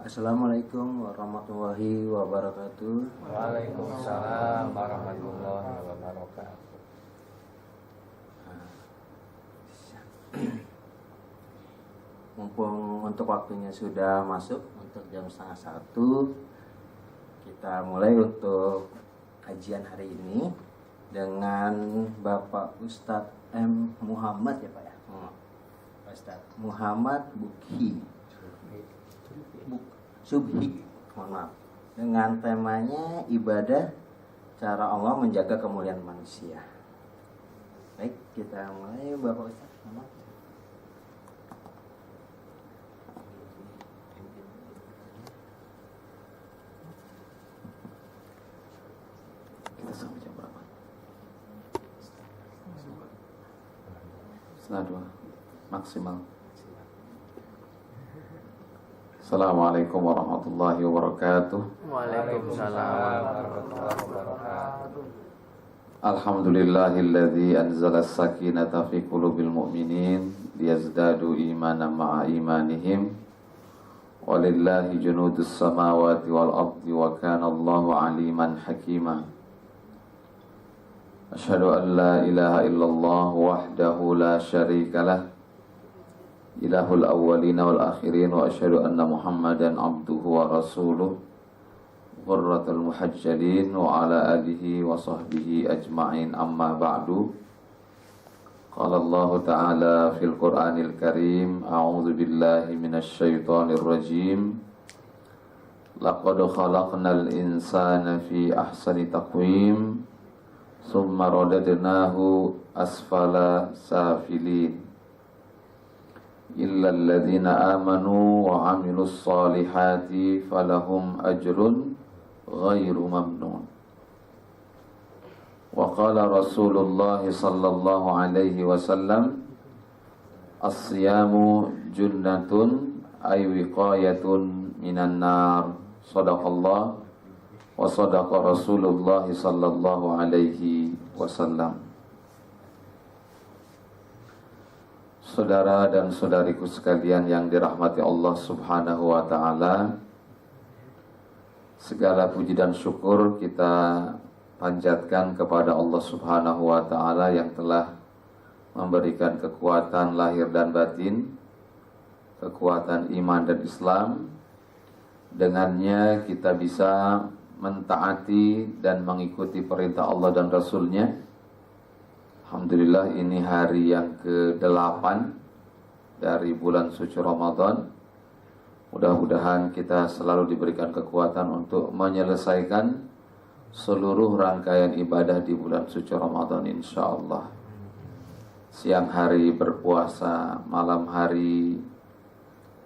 Assalamualaikum warahmatullahi wabarakatuh. Waalaikumsalam warahmatullahi wabarakatuh. Mumpung untuk waktunya sudah masuk untuk jam 12:30, kita mulai untuk kajian hari ini dengan Bapak Ustadz M. Muhammad ya Pak ya. Ustadz Muhammad Subhi, mohon maaf. Dengan temanya ibadah, cara Allah menjaga kemuliaan manusia. Baik, kita mulai Bapak Ustadz. Kita sampai jam berapa? Setengah 2 maksimal. Assalamualaikum warahmatullahi wabarakatuh. Waalaikumsalam warahmatullahi wabarakatuh. Alhamdulillahilladzi anzala as-sakinata fi qulubil mu'minin liyazdadu imanan ma'a imanihim. Walillahi junudus samawati wal ardi wa kana Allahu aliman hakima. Asyhadu an la ilaha illallah wahdahu la syarikalah, ilahul awwalina wal akhirin, wa asyhadu anna Muhammadan abduhu wa rasuluh ghurratul muhajjalin wa ala alihi wa sahbihi ajma'in, amma ba'du. Qala Allah ta'ala fil Qur'anil Karim, a'udzu billahi minasy syaithanir rajim. Laqad khalaqnal insana fi ahsani taqwim summa radadnahu asfala safilin illa alladhina amanu wa amilus salihati falahum ajrun ghairu mamnun. Wa qala Rasulullah sallallahu alaihi wasallam, as-siyamu junnatun ay wiqayatun minan nar. Shadaqallah wa sadaqa Rasulullah sallallahu alaihi wasallam. Saudara dan saudariku sekalian yang dirahmati Allah Subhanahu wa ta'ala, segala puji dan syukur kita panjatkan kepada Allah Subhanahu wa ta'ala yang telah memberikan kekuatan lahir dan batin, kekuatan iman dan Islam. Dengannya kita bisa mentaati dan mengikuti perintah Allah dan Rasul-Nya. Alhamdulillah, ini hari yang ke-8 dari bulan suci Ramadan. Mudah-mudahan kita selalu diberikan kekuatan untuk menyelesaikan seluruh rangkaian ibadah di bulan suci Ramadan, insyaallah. Siang hari berpuasa, malam hari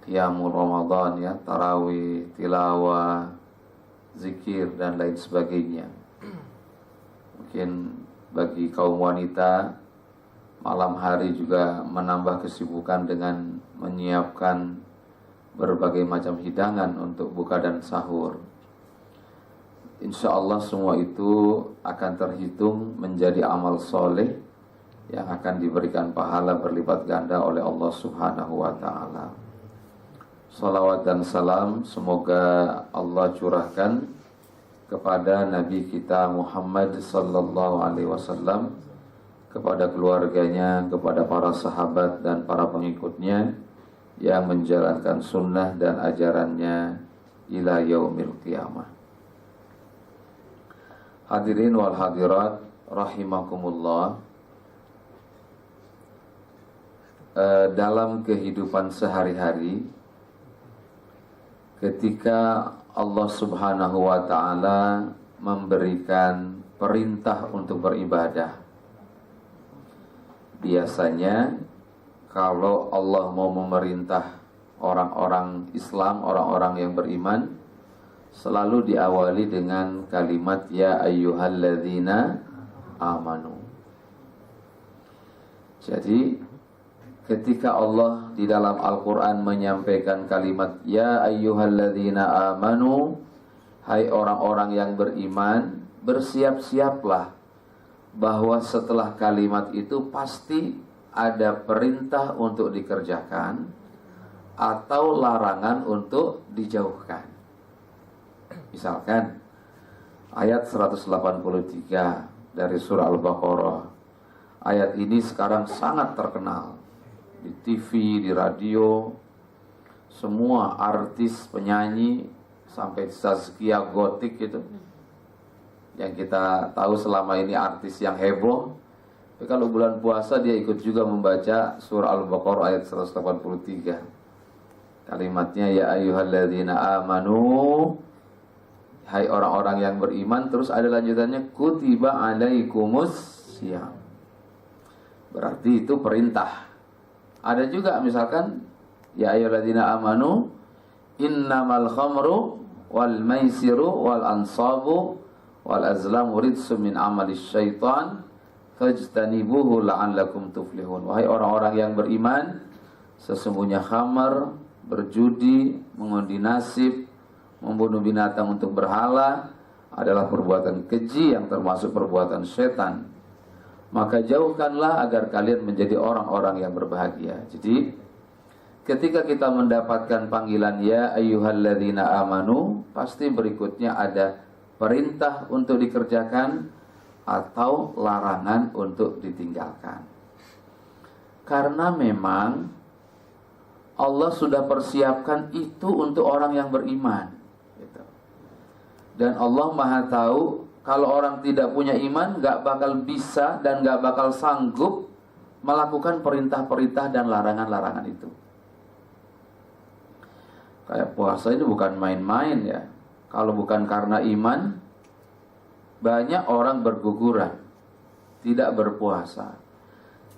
qiyamul Ramadan ya, tarawih, tilawah, zikir dan lain sebagainya. Mungkin bagi kaum wanita, malam hari juga menambah kesibukan dengan menyiapkan berbagai macam hidangan untuk buka dan sahur. Insya Allah semua itu akan terhitung menjadi amal soleh yang akan diberikan pahala berlipat ganda oleh Allah Subhanahu wa ta'ala. Salawat dan salam semoga Allah curahkan kepada Nabi kita Muhammad sallallahu alaihi wasallam, kepada keluarganya, kepada para sahabat dan para pengikutnya yang menjalankan sunnah dan ajarannya ila yaumil qiyamah. Hadirin wal hadirat rahimakumullah. Dalam kehidupan sehari-hari, ketika Allah Subhanahu wa ta'ala memberikan perintah untuk beribadah, biasanya kalau Allah mau memerintah orang-orang Islam, orang-orang yang beriman, selalu diawali dengan kalimat ya ayyuhalladzina amanu. Jadi ketika Allah di dalam Al-Quran menyampaikan kalimat ya ayyuhalladzina amanu, hai orang-orang yang beriman, bersiap-siaplah bahwa setelah kalimat itu pasti ada perintah untuk dikerjakan, atau larangan untuk dijauhkan. Misalkan ayat 183 dari surah Al-Baqarah. Ayat ini sekarang sangat terkenal di TV, di radio. Semua artis, penyanyi, sampai Zaskia Gotik gitu, yang kita tahu selama ini artis yang heboh. Tapi kalau bulan puasa dia ikut juga membaca surah Al-Baqarah ayat 183. Kalimatnya ya ayyuhalladzina amanu, hai orang-orang yang beriman. Terus ada lanjutannya kutiba alaikumus syiyam. Berarti itu perintah. Ada juga misalkan ya ayyuhalladzina amanu innamal khamru wal maisiru wal ansabu wal azlamu ridsun min amalis syaitan fajtanibuhu la'allakum tuflihun. Wahai orang-orang yang beriman, sesungguhnya khamar, berjudi, mengundi nasib, membunuh binatang untuk berhala adalah perbuatan keji yang termasuk perbuatan setan. Maka jauhkanlah agar kalian menjadi orang-orang yang berbahagia. Jadi ketika kita mendapatkan panggilan ya ayyuhalladzina amanu, pasti berikutnya ada perintah untuk dikerjakan atau larangan untuk ditinggalkan. Karena memang Allah sudah persiapkan itu untuk orang yang beriman gitu. Dan Allah Maha tahu kalau orang tidak punya iman gak bakal bisa dan gak bakal sanggup melakukan perintah-perintah dan larangan-larangan itu. Kayak puasa ini bukan main-main ya. Kalau bukan karena iman, banyak orang berguguran, tidak berpuasa.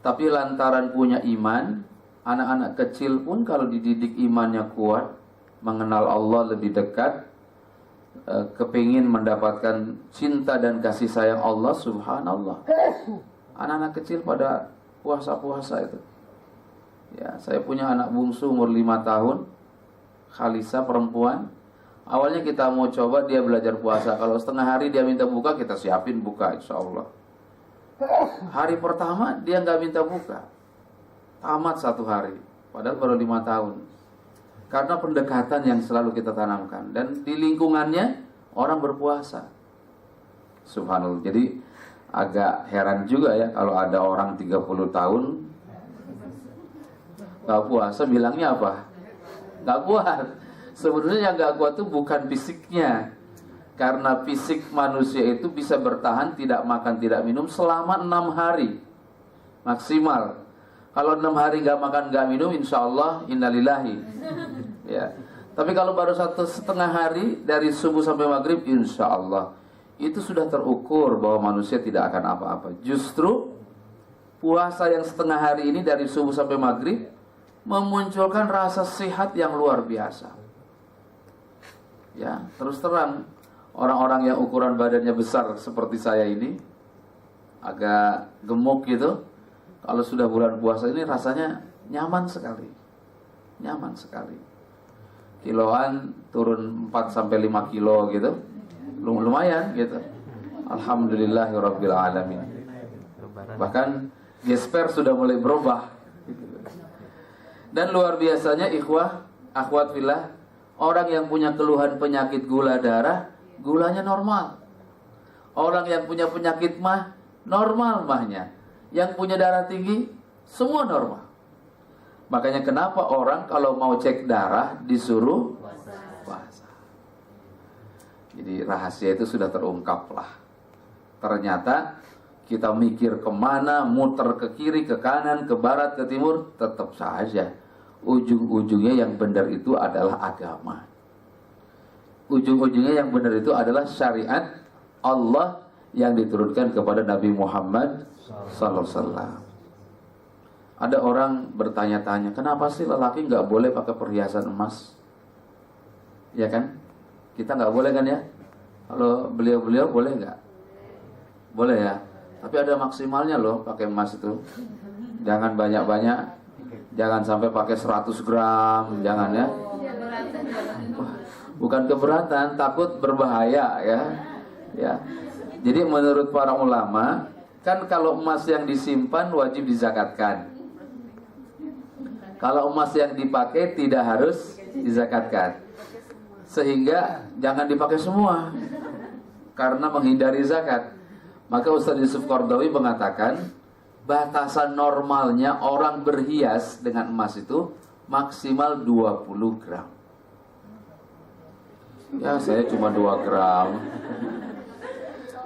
Tapi lantaran punya iman, anak-anak kecil pun kalau dididik imannya kuat, mengenal Allah lebih dekat, kepingin mendapatkan cinta dan kasih sayang Allah, subhanallah. Anak-anak kecil pada puasa-puasa itu. Ya, saya punya anak bungsu umur 5 tahun, Khalisa perempuan. Awalnya kita mau coba dia belajar puasa. Kalau setengah hari dia minta buka, kita siapin buka insya Allah. Hari pertama dia nggak minta buka, tamat 1 hari. Padahal baru 5 tahun. Karena pendekatan yang selalu kita tanamkan. Dan di lingkungannya orang berpuasa. Subhanallah. Jadi agak heran juga ya kalau ada orang 30 tahun nggak puasa, bilangnya apa? Nggak kuat. Sebenarnya yang nggak kuat itu bukan fisiknya. Karena fisik manusia itu bisa bertahan tidak makan tidak minum selama 6 hari maksimal. Kalau 6 hari nggak makan nggak minum, insya Allah innalillahi. Ya. Tapi kalau baru 1,5 hari dari subuh sampai maghrib, insya Allah itu sudah terukur bahwa manusia tidak akan apa-apa. Justru puasa yang setengah hari ini dari subuh sampai maghrib memunculkan rasa sehat yang luar biasa. Ya, terus terang orang-orang yang ukuran badannya besar seperti saya ini, agak gemuk gitu, kalau sudah bulan puasa ini rasanya nyaman sekali. Nyaman sekali. Kiloan turun 4-5 kilo gitu. Lumayan gitu. Alhamdulillahirabbil alamin. Bahkan gesper sudah mulai berubah. Dan luar biasanya ikhwah, akhwat fillah, orang yang punya keluhan penyakit gula darah, gulanya normal. Orang yang punya penyakit mah, normal mahnya. Yang punya darah tinggi, semua normal. Makanya kenapa orang kalau mau cek darah disuruh puasa. Jadi rahasia itu sudah terungkap lah. Ternyata kita mikir kemana, muter ke kiri, ke kanan, ke barat, ke timur, tetap saja ujung-ujungnya yang benar itu adalah agama. Ujung-ujungnya yang benar itu adalah syariat Allah yang diturunkan kepada Nabi Muhammad sallallahu alaihi wasallam. Ada orang bertanya-tanya, kenapa sih lelaki nggak boleh pakai perhiasan emas? Ya kan? Kita nggak boleh kan ya? Kalau beliau-beliau boleh nggak? Boleh ya. Tapi ada maksimalnya loh pakai emas itu. Jangan banyak-banyak. Jangan sampai pakai 100 gram, jangan ya. Bukan keberatan, takut berbahaya ya. Ya. Jadi menurut para ulama, kan kalau emas yang disimpan wajib dizakatkan. Kalau emas yang dipakai tidak harus dizakatkan. Sehingga jangan dipakai semua karena menghindari zakat. Maka Ustaz Yusuf Qaradawi mengatakan batasan normalnya orang berhias dengan emas itu maksimal 20 gram. Ya, saya cuma 2 gram.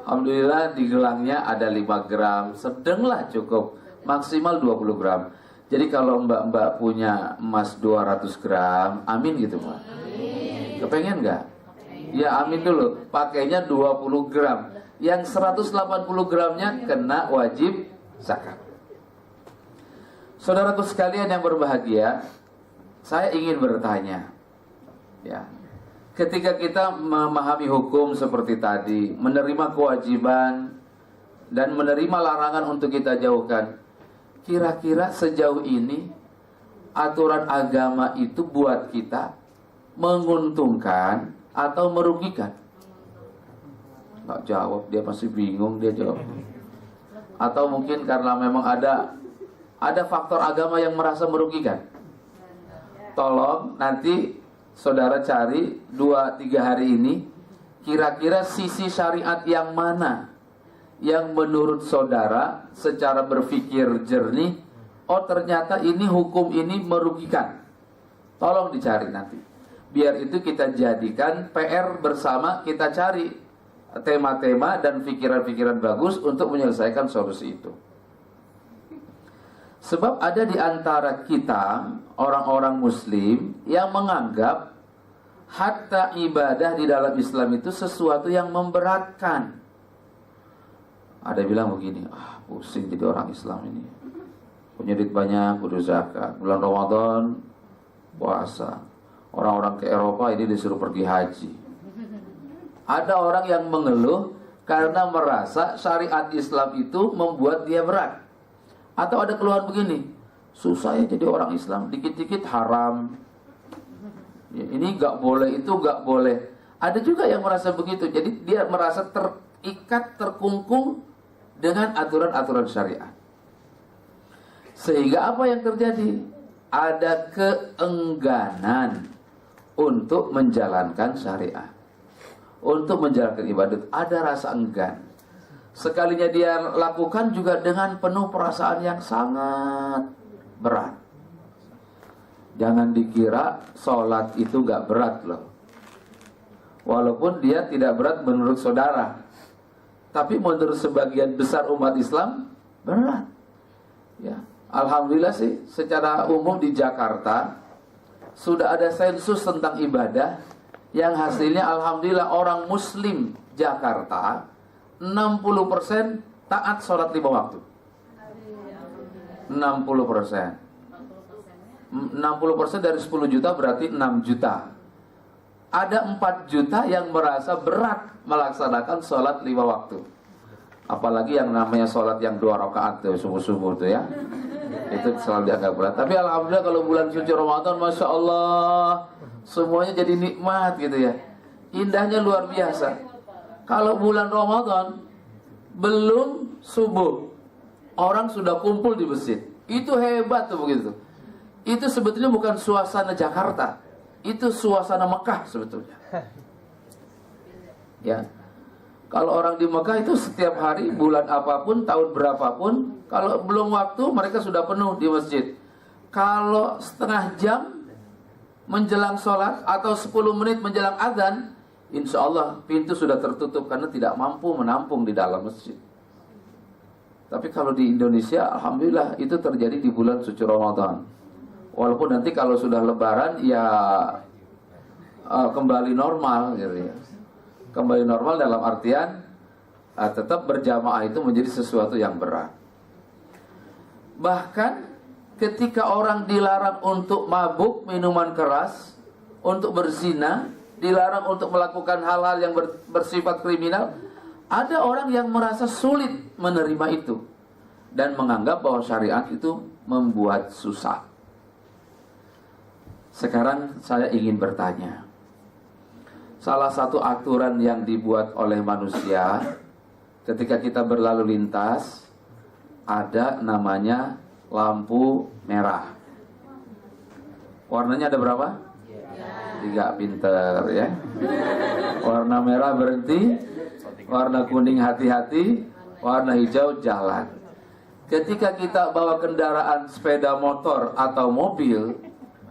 Alhamdulillah di gelangnya ada 5 gram, sedanglah cukup. Maksimal 20 gram. Jadi kalau mbak-mbak punya emas 200 gram, amin gitu Mbak? Kepengen nggak? Ya amin dulu, pakainya 20 gram. Yang 180 gramnya kena wajib zakat. Saudaraku sekalian yang berbahagia, saya ingin bertanya, ya, ketika kita memahami hukum seperti tadi, menerima kewajiban dan menerima larangan untuk kita jauhkan, kira-kira sejauh ini aturan agama itu buat kita menguntungkan atau merugikan? Nggak jawab, dia pasti bingung dia jawab. Atau mungkin karena memang ada faktor agama yang merasa merugikan. Tolong nanti saudara cari 2-3 hari ini, kira-kira sisi syariat yang mana yang menurut saudara secara berpikir jernih, oh ternyata ini hukum ini merugikan. Tolong dicari nanti. Biar itu kita jadikan PR bersama, kita cari tema-tema dan pikiran-pikiran bagus untuk menyelesaikan solusi itu. Sebab ada di antara kita orang-orang muslim yang menganggap hatta ibadah di dalam Islam itu sesuatu yang memberatkan. Ada yang bilang begini, pusing jadi orang Islam ini. Punya duit banyak, kudu zakat. Bulan Ramadan, puasa. Orang-orang ke Eropa ini disuruh pergi haji. Ada orang yang mengeluh karena merasa syariat Islam itu membuat dia berat. Atau ada keluhan begini, susah ya jadi orang Islam, dikit-dikit haram. Ya, ini gak boleh, itu gak boleh. Ada juga yang merasa begitu, jadi dia merasa terikat, terkungkung dengan aturan-aturan syariat. Sehingga apa yang terjadi? Ada keengganan untuk menjalankan syariat, untuk menjalankan ibadat. Ada rasa enggan. Sekalinya dia lakukan juga dengan penuh perasaan yang sangat berat. Jangan dikira sholat itu gak berat loh. Walaupun dia tidak berat menurut saudara, tapi menurut sebagian besar umat Islam berat. Ya, alhamdulillah sih secara umum di Jakarta sudah ada sensus tentang ibadah yang hasilnya alhamdulillah orang muslim Jakarta 60% taat sholat 5 waktu. 60%. 60% dari 10 juta berarti 6 juta. Ada 4 juta yang merasa berat melaksanakan sholat 5 waktu. Apalagi yang namanya sholat yang 2 rakaat tuh, subuh-subuh tuh ya. Itu selalu dianggap berat. Tapi alhamdulillah kalau bulan suci Ramadan, Masya Allah, semuanya jadi nikmat gitu ya. Indahnya luar biasa. Kalau bulan Ramadan belum subuh, orang sudah kumpul di masjid. Itu hebat tuh begitu. Itu sebetulnya bukan suasana Jakarta, itu suasana Mekah sebetulnya. Ya, kalau orang di Mekah itu setiap hari, bulan apapun, tahun berapapun, kalau belum waktu mereka sudah penuh di masjid. Kalau setengah jam menjelang sholat atau 10 menit menjelang azan, insya Allah pintu sudah tertutup karena tidak mampu menampung di dalam masjid. Tapi kalau di Indonesia, alhamdulillah itu terjadi di bulan suci Ramadan. Walaupun nanti kalau sudah lebaran ya kembali normal gitu ya. Kembali normal dalam artian tetap berjamaah itu menjadi sesuatu yang berat. Bahkan ketika orang dilarang untuk mabuk, minuman keras, untuk berzina, dilarang untuk melakukan hal-hal yang bersifat kriminal, ada orang yang merasa sulit menerima itu dan menganggap bahwa syariat itu membuat susah. Sekarang saya ingin bertanya, salah satu aturan yang dibuat oleh manusia ketika kita berlalu lintas, ada namanya lampu merah. Warnanya ada berapa? 3, pinter ya. Warna merah berhenti, warna kuning hati-hati, warna hijau jalan. Ketika kita bawa kendaraan sepeda motor atau mobil,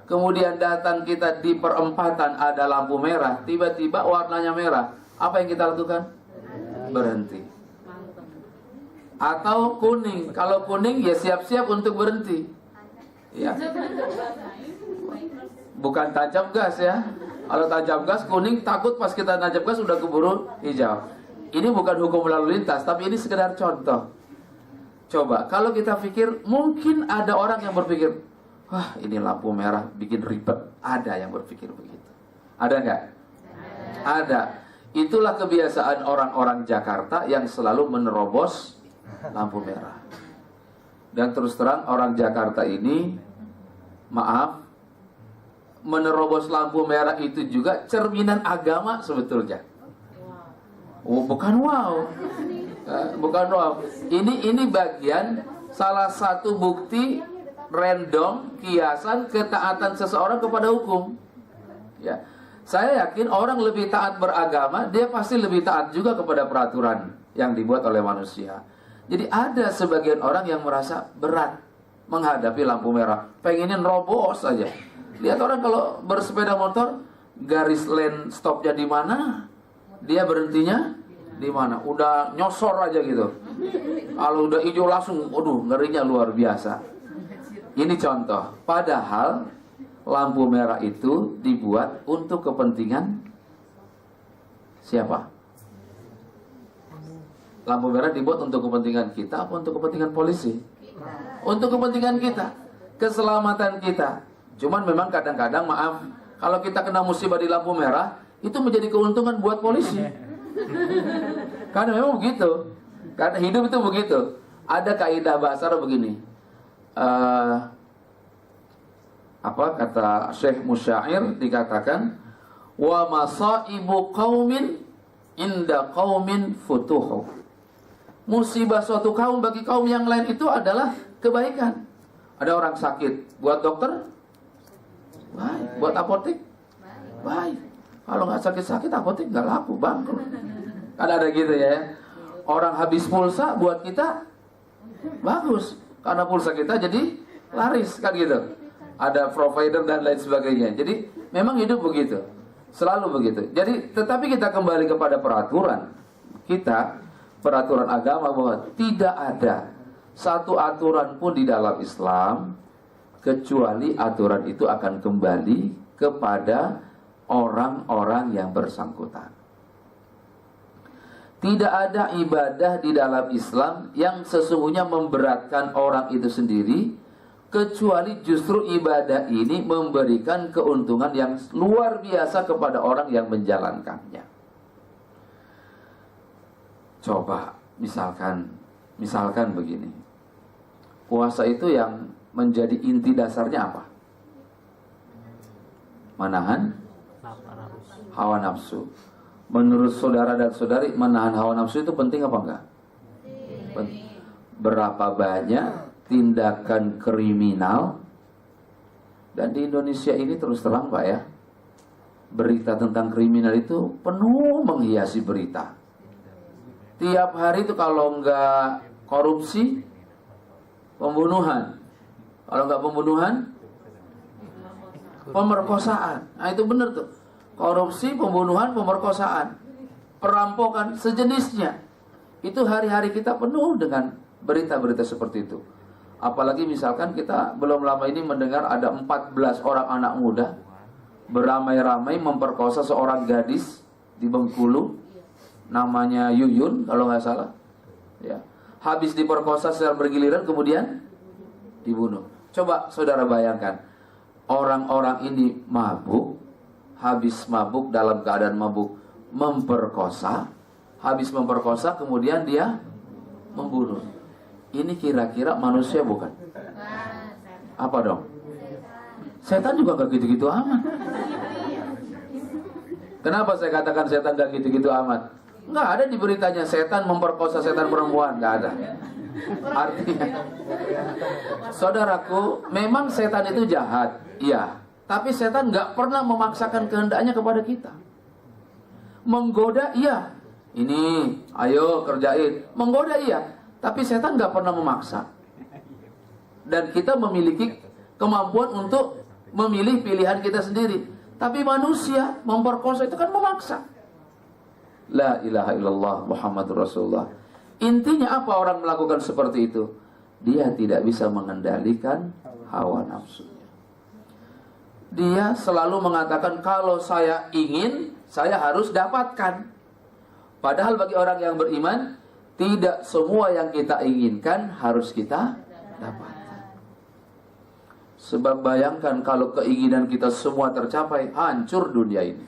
kemudian datang kita di perempatan ada lampu merah, tiba-tiba warnanya merah, apa yang kita lakukan? Berhenti. Atau kuning, kalau kuning ya siap-siap untuk berhenti. Ya. Bukan tancap gas ya. Kalau tancap gas kuning, takut pas kita tancap gas udah keburu hijau. Ini bukan hukum lalu lintas, tapi ini sekedar contoh. Coba, kalau kita pikir, mungkin ada orang yang berpikir, wah ini lampu merah bikin ribet. Ada yang berpikir begitu. Ada nggak? Ada. Itulah kebiasaan orang-orang Jakarta yang selalu menerobos lampu merah. Dan terus terang orang Jakarta ini, maaf, menerobos lampu merah itu juga cerminan agama sebetulnya. Oh, bukan wow. Bukan wow. Ini bagian salah satu bukti random kiasan ketaatan seseorang kepada hukum. Ya. Saya yakin orang lebih taat beragama, dia pasti lebih taat juga kepada peraturan yang dibuat oleh manusia. Jadi ada sebagian orang yang merasa berat menghadapi lampu merah, pengennya nerobos saja. Lihat orang kalau bersepeda motor, garis lane stopnya di mana, dia berhentinya di mana, udah nyosor aja gitu. Kalau udah hijau langsung, aduh ngerinya luar biasa. Ini contoh. Padahal lampu merah itu dibuat untuk kepentingan siapa? Lampu merah dibuat untuk kepentingan kita apa untuk kepentingan polisi? Untuk kepentingan kita, keselamatan kita. Cuman memang kadang-kadang maaf, kalau kita kena musibah di lampu merah, itu menjadi keuntungan buat polisi. Karena memang begitu. Karena hidup itu begitu. Ada kaidah bahasa Arab begini. Apa kata Syekh Musyair dikatakan, wa masaibu qaumin inda qaumin futuhu. Musibah suatu kaum bagi kaum yang lain itu adalah kebaikan. Ada orang sakit, buat dokter baik, buat apotek baik. Kalau nggak sakit-sakit apotek nggak laku, bangkrut. Kan ada gitu ya. Orang habis pulsa buat kita bagus, karena pulsa kita jadi laris kan gitu. Ada provider dan lain sebagainya. Jadi memang hidup begitu, selalu begitu. Jadi tetapi kita kembali kepada peraturan kita, peraturan agama, bahwa tidak ada satu aturan pun di dalam Islam kecuali aturan itu akan kembali kepada orang-orang yang bersangkutan. Tidak ada ibadah di dalam Islam yang sesungguhnya memberatkan orang itu sendiri, kecuali justru ibadah ini memberikan keuntungan yang luar biasa kepada orang yang menjalankannya. Coba misalkan begini. Puasa itu yang menjadi inti dasarnya apa? Menahan hawa nafsu. Menurut saudara dan saudari, menahan hawa nafsu itu penting apa enggak? Berapa banyak tindakan kriminal, dan di Indonesia ini terus terang Pak ya, berita tentang kriminal itu penuh menghiasi berita. Tiap hari itu kalau enggak korupsi, pembunuhan. Kalau enggak pembunuhan, pemerkosaan. Nah itu benar tuh. Korupsi, pembunuhan, pemerkosaan, perampokan, sejenisnya. Itu hari-hari kita penuh dengan berita-berita seperti itu. Apalagi misalkan kita belum lama ini mendengar ada 14 orang anak muda beramai-ramai memperkosa seorang gadis di Bengkulu, namanya Yuyun kalau nggak salah. Ya. Habis diperkosa secara bergiliran kemudian dibunuh. Coba saudara bayangkan, orang-orang ini mabuk, habis mabuk dalam keadaan mabuk memperkosa, habis memperkosa kemudian dia membunuh. Ini kira-kira manusia bukan? Apa dong? Setan juga gak gitu-gitu amat. Kenapa saya katakan setan gak gitu-gitu amat? Nggak ada di beritanya setan memperkosa setan perempuan, nggak ada. Artinya, saudaraku, memang setan itu jahat, iya. Tapi setan nggak pernah memaksakan kehendaknya kepada kita. Menggoda iya, ini ayo kerjain. Menggoda iya, tapi setan nggak pernah memaksa. Dan kita memiliki kemampuan untuk memilih pilihan kita sendiri. Tapi manusia memperkosa itu kan memaksa. La ilaha illallah Muhammadur Rasulullah. Intinya apa orang melakukan seperti itu? Dia tidak bisa mengendalikan hawa nafsunya. Dia selalu mengatakan kalau saya ingin, saya harus dapatkan. Padahal bagi orang yang beriman, tidak semua yang kita inginkan harus kita dapatkan. Sebab bayangkan kalau keinginan kita semua tercapai, hancur dunia ini.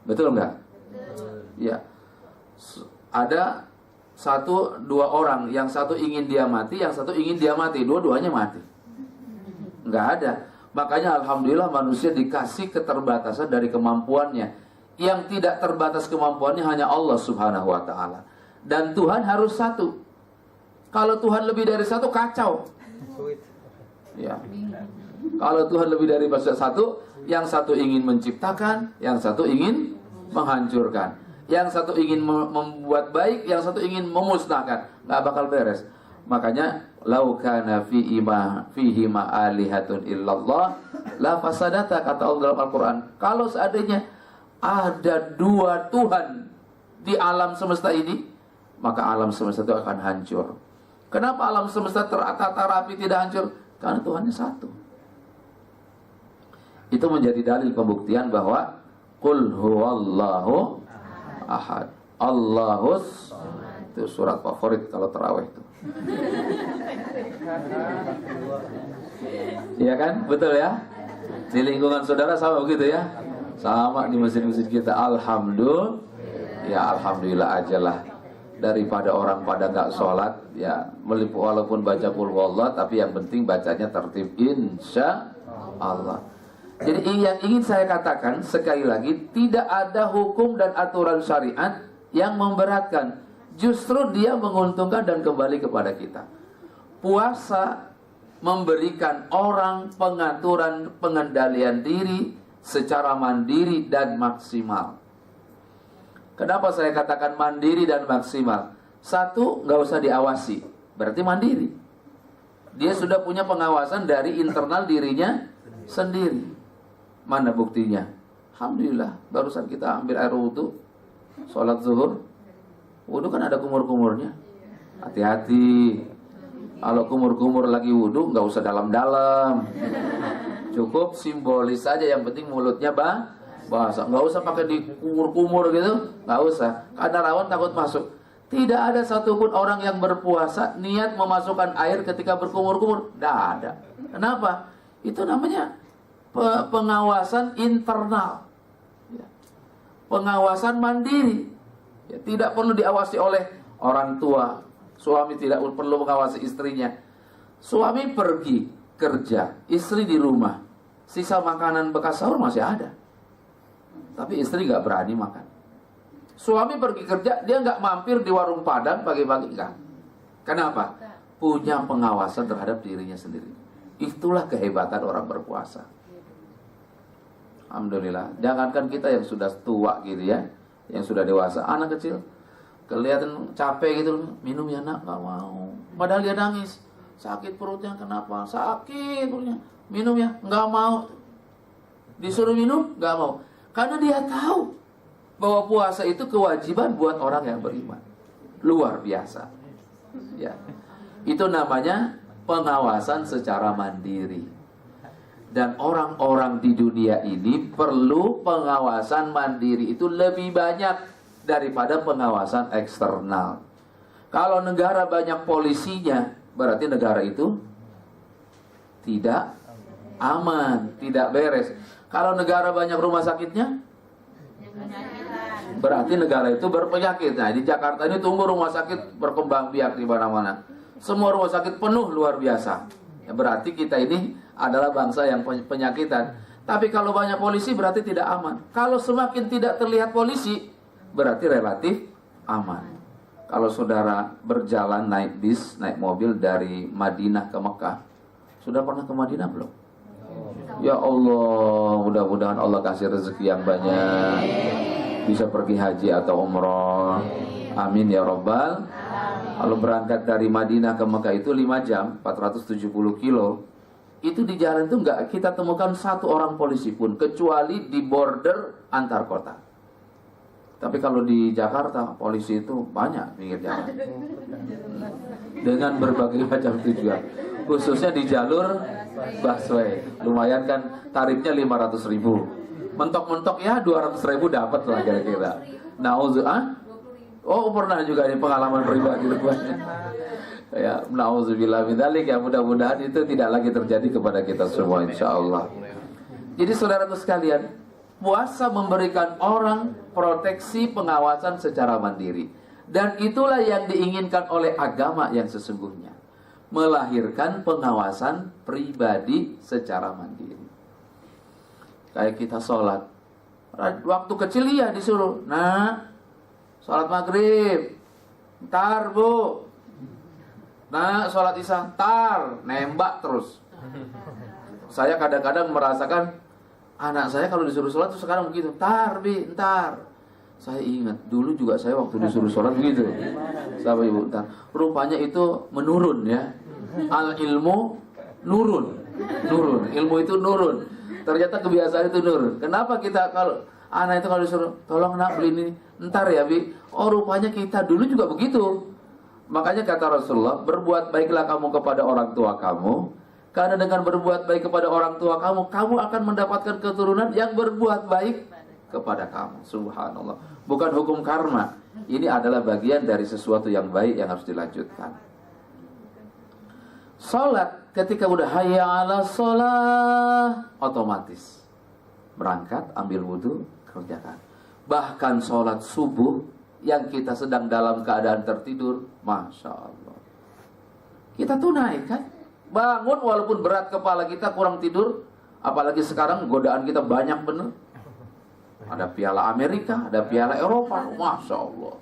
Betul enggak? Ya. Ada dua orang, yang satu ingin dia mati, yang satu ingin dia mati, dua-duanya mati. Enggak ada. Makanya alhamdulillah manusia dikasih keterbatasan dari kemampuannya. Yang tidak terbatas kemampuannya hanya Allah Subhanahu wa ta'ala. Dan Tuhan harus satu. Kalau Tuhan lebih dari satu, kacau. Ya. Kalau Tuhan lebih dari satu, yang satu ingin menciptakan, yang satu ingin menghancurkan, yang satu ingin membuat baik, yang satu ingin memusnahkan, nggak bakal beres. Makanya lau kana fihi ma alihatun illallah la fasadata, kata Allah dalam Al-Quran. Kalau seandainya ada dua Tuhan di alam semesta ini, maka alam semesta itu akan hancur. Kenapa alam semesta tertata rapi tidak hancur? Karena Tuhannya satu. Itu menjadi dalil pembuktian bahwa qul huwallahu ahad, Allahus, itu surat favorit kalau tarawih itu. Iya kan? Betul ya? Di lingkungan saudara sama begitu ya? Sama di masjid-masjid kita. Alhamdulillah. Ya alhamdulillah ajalah. Daripada orang pada nggak sholat, ya walaupun baca qul huwallah, tapi yang penting bacanya tertib, insya Allah. Jadi yang ingin saya katakan sekali lagi, tidak ada hukum dan aturan syariat yang memberatkan. Justru dia menguntungkan dan kembali kepada kita. Puasa memberikan orang pengaturan pengendalian diri secara mandiri dan maksimal. Kenapa saya katakan mandiri dan maksimal? Satu, nggak usah diawasi, berarti mandiri. Dia sudah punya pengawasan dari internal dirinya sendiri. Mana buktinya? Alhamdulillah, barusan kita ambil air wudhu, sholat zuhur. Wudhu kan ada kumur-kumurnya. Hati-hati. Kalau kumur-kumur lagi wudhu, nggak usah dalam-dalam. Cukup simbolis saja, yang penting mulutnya basah. Nggak usah pakai dikumur-kumur gitu, nggak usah. Karena rawan takut masuk. Tidak ada satupun orang yang berpuasa niat memasukkan air ketika berkumur-kumur. Tidak ada. Kenapa? Itu namanya pengawasan internal, pengawasan mandiri. Ya, tidak perlu diawasi oleh orang tua. Suami tidak perlu mengawasi istrinya. Suami pergi kerja, istri di rumah. Sisa makanan bekas sahur masih ada, tapi istri nggak berani makan. Suami pergi kerja, dia nggak mampir di warung Padang pagi-pagi, enggak. Kenapa? Punya pengawasan terhadap dirinya sendiri. Itulah kehebatan orang berpuasa. Alhamdulillah. Jangankan kita yang sudah tua gitu ya, yang sudah dewasa, anak kecil kelihatan capek gitu, minum ya nak, nggak mau. Padahal dia nangis, sakit perutnya, kenapa? Sakit perutnya, minum ya, nggak mau. Disuruh minum, nggak mau. Karena dia tahu bahwa puasa itu kewajiban buat orang yang beriman. Luar biasa. Ya. Itu namanya pengawasan secara mandiri. Dan orang-orang di dunia ini perlu pengawasan mandiri itu lebih banyak daripada pengawasan eksternal. Kalau negara banyak polisinya, berarti negara itu tidak aman, tidak beres. Kalau negara banyak rumah sakitnya, berarti negara itu berpenyakit. Nah, di Jakarta ini tumbuh rumah sakit berkembang biak di mana-mana. Semua rumah sakit penuh luar biasa. Ya, berarti kita ini adalah bangsa yang penyakitan. Tapi kalau banyak polisi berarti tidak aman. Kalau semakin tidak terlihat polisi, berarti relatif aman. Kalau saudara berjalan naik bis, naik mobil dari Madinah ke Mekah, sudah pernah ke Madinah belum? Ya Allah, mudah-mudahan Allah kasih rezeki yang banyak, bisa pergi haji atau umroh. Amin ya Rabbal. Kalau berangkat dari Madinah ke Mekah itu 5 jam, 470 kilo. Itu di jalan itu enggak kita temukan satu orang polisi pun, kecuali di border antar kota. Tapi kalau di Jakarta, polisi itu banyak pinggir jalan, dengan berbagai macam tujuan, khususnya di jalur busway. Lumayan kan, tarifnya 500.000. Mentok-mentok ya 200.000 dapat lah kira-kira. Nauzubillah. Oh, pernah juga di pengalaman pribadi rupanya. Ya, nauzubillah min dzalik, ya mudah-mudahan itu tidak lagi terjadi kepada kita semua insyaallah. Jadi saudaraku sekalian, puasa memberikan orang proteksi pengawasan secara mandiri. Dan itulah yang diinginkan oleh agama yang sesungguhnya, melahirkan pengawasan pribadi secara mandiri. Kayak kita sholat, waktu kecil ya disuruh, nah sholat maghrib, ntar bu, nah sholat isya, ntar, nembak terus. Saya kadang-kadang merasakan anak saya kalau disuruh sholat tuh sekarang begitu, ntar bi, ntar. Saya ingat dulu juga saya waktu disuruh sholat begitu, sama ibu, ntar. Rupanya itu menurun ya, al ilmu nurun, ilmu itu nurun. Ternyata kebiasaan itu nurun. Kenapa kita kalau anak itu kalau disuruh tolong nak beli ini, ntar ya bi. Oh rupanya kita dulu juga begitu. Makanya kata Rasulullah, berbuat baiklah kamu kepada orang tua kamu, karena dengan berbuat baik kepada orang tua kamu, kamu akan mendapatkan keturunan yang berbuat baik kepada kamu. Subhanallah. Bukan hukum karma. Ini adalah bagian dari sesuatu yang baik yang harus dilanjutkan. Salat, ketika udah hayya ala sholat, otomatis berangkat, ambil wudhu, kerjakan. Bahkan sholat subuh yang kita sedang dalam keadaan tertidur, Masya Allah, kita tunaikan. Bangun walaupun berat kepala kita, kurang tidur. Apalagi sekarang godaan kita banyak bener. Ada Piala Amerika, ada Piala Eropa, Masya Allah.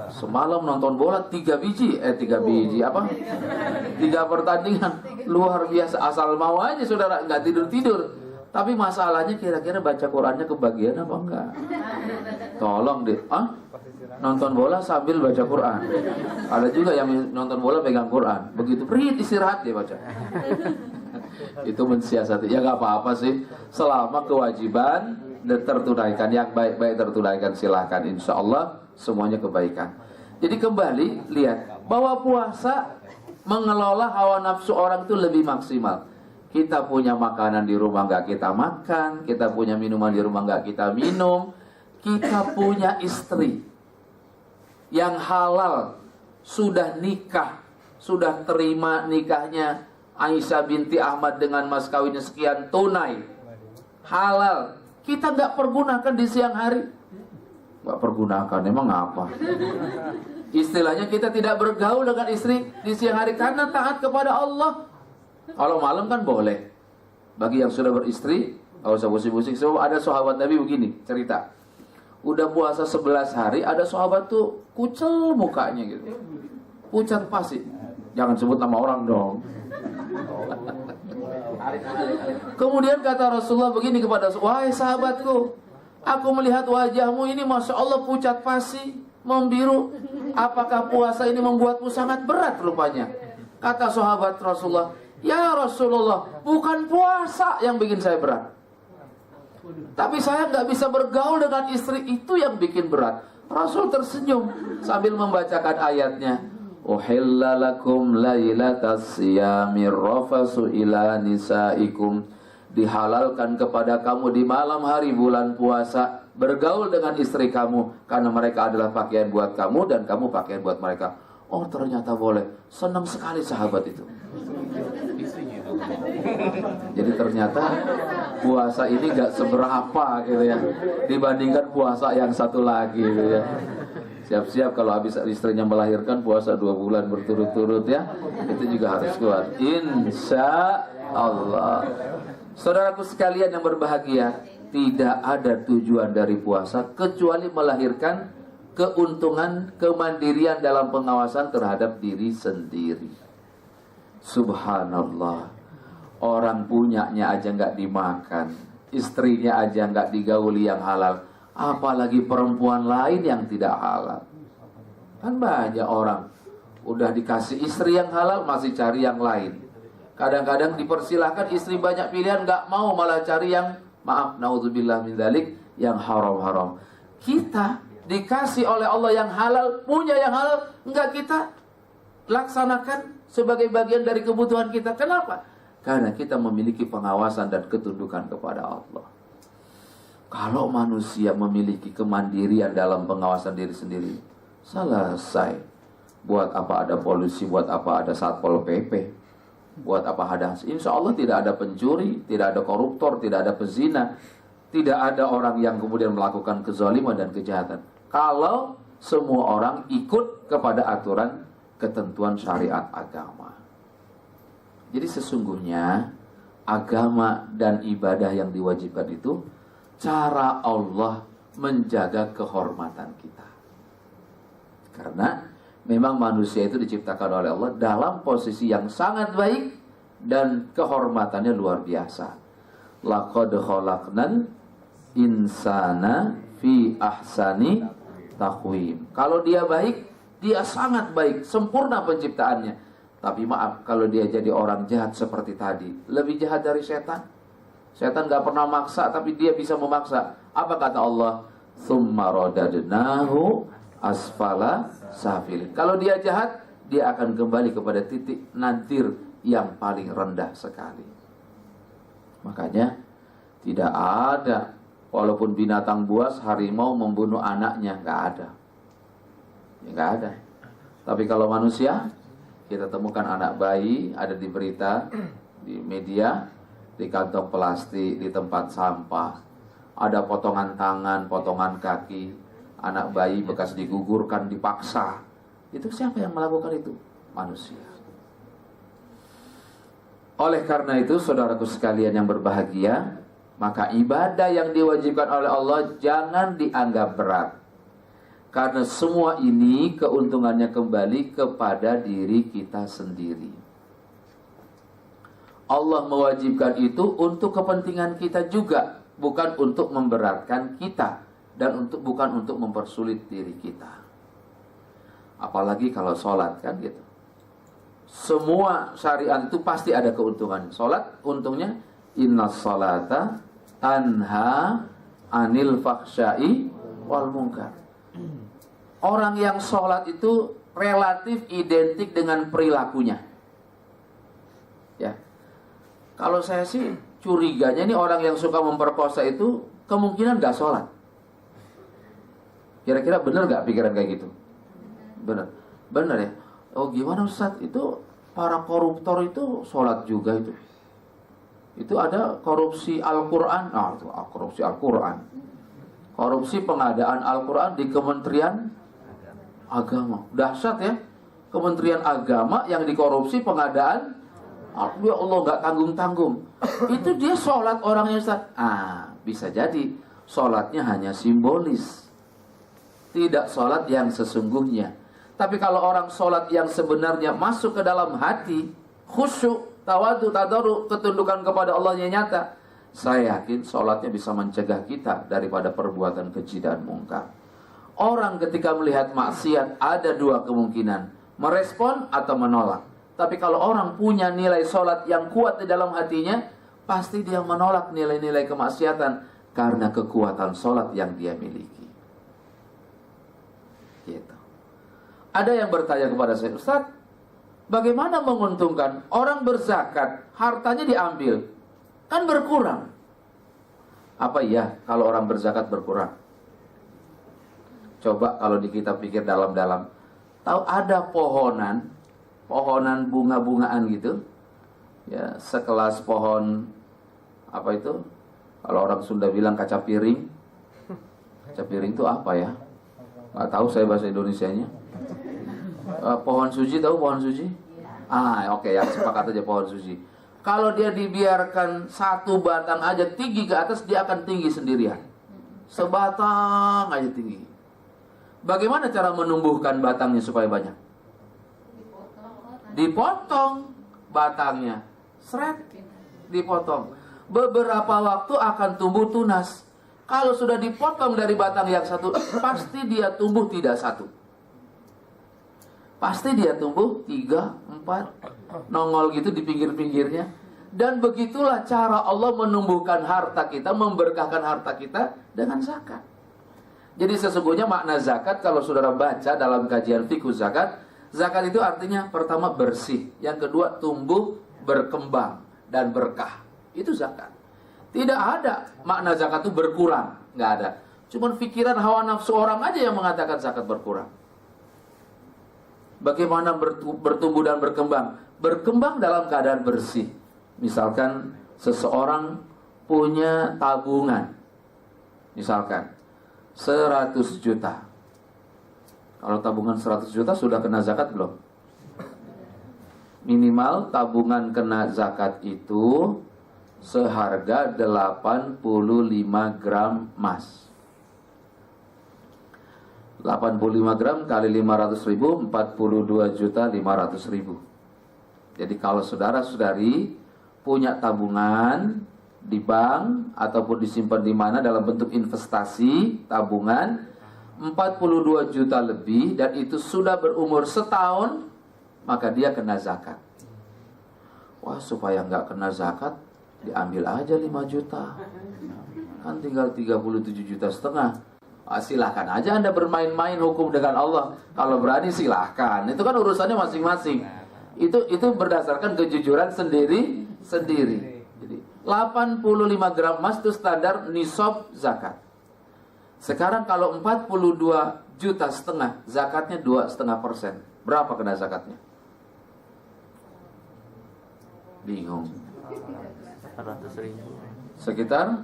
Semalam nonton bola 3 biji apa? 3 pertandingan, luar biasa. Asal mau aja saudara, nggak tidur-tidur. Tapi masalahnya kira-kira baca Qurannya kebagian apa enggak? Tolong deh, nonton bola sambil baca Quran. Ada juga yang nonton bola pegang Quran. Begitu perit istirahat dia baca. Itu mensiasati. Ya nggak apa-apa sih, selama kewajiban tertunaikan, yang baik-baik tertunaikan, silahkan, insya Allah semuanya kebaikan. Jadi kembali lihat bahwa puasa mengelola hawa nafsu orang itu lebih maksimal. Kita punya makanan di rumah nggak kita makan, kita punya minuman di rumah nggak kita minum, kita punya istri yang halal, sudah nikah, sudah terima nikahnya Aisyah binti Ahmad dengan mas kawinnya sekian tunai, halal. Kita nggak pergunakan di siang hari, nggak pergunakan, emang apa? Istilahnya kita tidak bergaul dengan istri di siang hari karena taat kepada Allah. Kalau malam kan boleh. Bagi yang sudah beristri, nggak usah pusing-pusing. So, ada sahabat Nabi begini cerita, udah puasa 11 hari, ada sahabat tuh kucel mukanya gitu, pucat pasti. Jangan sebut nama orang dong. Kemudian kata Rasulullah begini kepada, wahai sahabatku, aku melihat wajahmu ini Masya Allah pucat pasi, membiru. Apakah puasa ini membuatmu sangat berat rupanya? Kata sahabat Rasulullah, ya Rasulullah, bukan puasa yang bikin saya berat, tapi saya nggak bisa bergaul dengan istri, itu yang bikin berat. Rasul tersenyum sambil membacakan ayatnya, uhilla lakum lailatas siyamir rafasu ila nisaikum, dihalalkan kepada kamu di malam hari bulan puasa bergaul dengan istri kamu, karena mereka adalah pakaian buat kamu dan kamu pakaian buat mereka. Oh ternyata boleh. Senang sekali sahabat itu. Jadi ternyata puasa ini gak seberapa gitu ya, dibandingkan puasa yang satu lagi gitu ya. Siap-siap kalau habis istrinya melahirkan, puasa 2 bulan berturut-turut ya. Itu juga harus kuat, insya Allah. Saudaraku sekalian yang berbahagia, tidak ada tujuan dari puasa kecuali melahirkan keuntungan, kemandirian dalam pengawasan terhadap diri sendiri. Subhanallah. Orang punyanya aja nggak dimakan, istrinya aja nggak digauli yang halal, apalagi perempuan lain yang tidak halal. Kan banyak orang udah dikasih istri yang halal masih cari yang lain. Kadang-kadang dipersilahkan istri banyak pilihan, nggak mau, malah cari yang, maaf, naudzubillah min dzalik, yang haram-haram. Kita dikasih oleh Allah yang halal, punya yang halal, nggak kita laksanakan sebagai bagian dari kebutuhan kita. Kenapa? Karena kita memiliki pengawasan dan ketundukan kepada Allah. Kalau manusia memiliki kemandirian dalam pengawasan diri sendiri, selesai. Buat apa ada polisi, buat apa ada Satpol PP, buat apa ada, insya Allah tidak ada pencuri, tidak ada koruptor, tidak ada pezina, tidak ada orang yang kemudian melakukan kezaliman dan kejahatan. Kalau semua orang ikut kepada aturan ketentuan syariat agama. Jadi sesungguhnya agama dan ibadah yang diwajibkan itu cara Allah menjaga kehormatan kita. Karena memang manusia itu diciptakan oleh Allah dalam posisi yang sangat baik dan kehormatannya luar biasa. Laqad khalaqnal insana fi ahsani taqwim. Kalau dia baik, dia sangat baik, sempurna penciptaannya. Tapi maaf, kalau dia jadi orang jahat seperti tadi, lebih jahat dari setan. Setan gak pernah maksa, tapi dia bisa memaksa. Apa kata Allah? Tsumma radadnahu asfala safilin. Kalau dia jahat, dia akan kembali kepada titik nadir yang paling rendah sekali. Makanya tidak ada, walaupun binatang buas, harimau membunuh anaknya, gak ada. Ya, gak ada. Tapi kalau manusia, kita temukan anak bayi ada di berita, di media, di kantong plastik, di tempat sampah. Ada potongan tangan, potongan kaki, anak bayi bekas digugurkan, dipaksa. Itu siapa yang melakukan itu? Manusia. Oleh karena itu, saudaraku sekalian yang berbahagia, maka ibadah yang diwajibkan oleh Allah jangan dianggap berat. Karena semua ini keuntungannya kembali kepada diri kita sendiri. Allah mewajibkan itu untuk kepentingan kita juga, bukan untuk memberatkan kita dan bukan untuk mempersulit diri kita. Apalagi kalau sholat kan gitu. Semua syariat itu pasti ada keuntungannya. Sholat untungnya innas sholata tanha anil fakhsya'i wal munkar. Orang yang sholat itu relatif identik dengan perilakunya. Ya, kalau saya sih curiganya nih orang yang suka memperkosa itu kemungkinan gak sholat. Kira-kira benar gak pikiran kayak gitu? Benar, benar ya. Oh gimana Ustaz? Itu para koruptor itu sholat juga itu. Itu ada korupsi Al-Quran. Nah itu korupsi Al-Quran. Korupsi pengadaan Al-Quran di Kementerian Agama. Dahsyat ya. Kementerian Agama yang dikorupsi pengadaan. Ya Allah gak tanggung-tanggung. Itu dia sholat orangnya Ustaz. Bisa jadi sholatnya hanya simbolis, tidak sholat yang sesungguhnya. Tapi kalau orang sholat yang sebenarnya masuk ke dalam hati, khusyuk, tawadu, tadarru, ketundukan kepada Allahnya nyata, saya yakin sholatnya bisa mencegah kita daripada perbuatan keji dan mungkar. Orang ketika melihat maksiat ada dua kemungkinan, merespon atau menolak. Tapi kalau orang punya nilai sholat yang kuat di dalam hatinya, pasti dia menolak nilai-nilai kemaksiatan karena kekuatan sholat yang dia miliki. Gitu. Ada yang bertanya kepada saya, Ustaz, bagaimana menguntungkan orang berzakat, hartanya diambil, kan berkurang. Apa iya kalau orang berzakat berkurang? Coba kalau di kita pikir dalam-dalam, tahu ada pohonan bunga-bungaan gitu, ya sekelas pohon apa itu? Kalau orang Sunda bilang kaca piring. Kaca piring itu apa ya? Nggak tahu saya bahasa Indonesianya. Pohon suci, tahu pohon suci? Oke, ya sepakat aja pohon suci. Kalau dia dibiarkan satu batang aja tinggi ke atas, dia akan tinggi sendirian. Sebatang aja tinggi. Bagaimana cara menumbuhkan batangnya supaya banyak? Dipotong batangnya, seret, dipotong. Beberapa waktu akan tumbuh tunas. Kalau sudah dipotong dari batang yang satu, pasti dia tumbuh tidak satu. Pasti dia tumbuh 3, 4, nongol gitu di pinggir-pinggirnya. Dan begitulah cara Allah menumbuhkan harta kita, memberkahkan harta kita dengan zakat. Jadi sesungguhnya makna zakat, kalau saudara baca dalam kajian fikih zakat, zakat itu artinya pertama bersih, yang kedua tumbuh, berkembang, dan berkah. Itu zakat. Tidak ada makna zakat itu berkurang, nggak ada. Cuman pikiran hawa nafsu orang aja yang mengatakan zakat berkurang. Bagaimana bertumbuh dan berkembang? Berkembang dalam keadaan bersih. Misalkan seseorang punya tabungan, misalkan 100 juta. Kalau tabungan 100 juta sudah kena zakat belum? Minimal tabungan kena zakat itu seharga 85 gram emas. 85 gram kali 500 ribu, 42.500.000. Jadi kalau saudara-saudari punya tabungan di bank ataupun disimpan di mana dalam bentuk investasi, tabungan 42 juta lebih, dan itu sudah berumur setahun, maka dia kena zakat. Wah, supaya nggak kena zakat, diambil aja 5 juta. Kan tinggal 37,5 juta. Silahkan aja Anda bermain-main hukum dengan Allah. Kalau berani silahkan. Itu kan urusannya masing-masing. Itu berdasarkan kejujuran sendiri. Jadi 85 gram emas itu standar nisab zakat. Sekarang kalau 42,5 juta, zakatnya 2,5%. Berapa kena zakatnya? Bingung. 400.000. Sekitar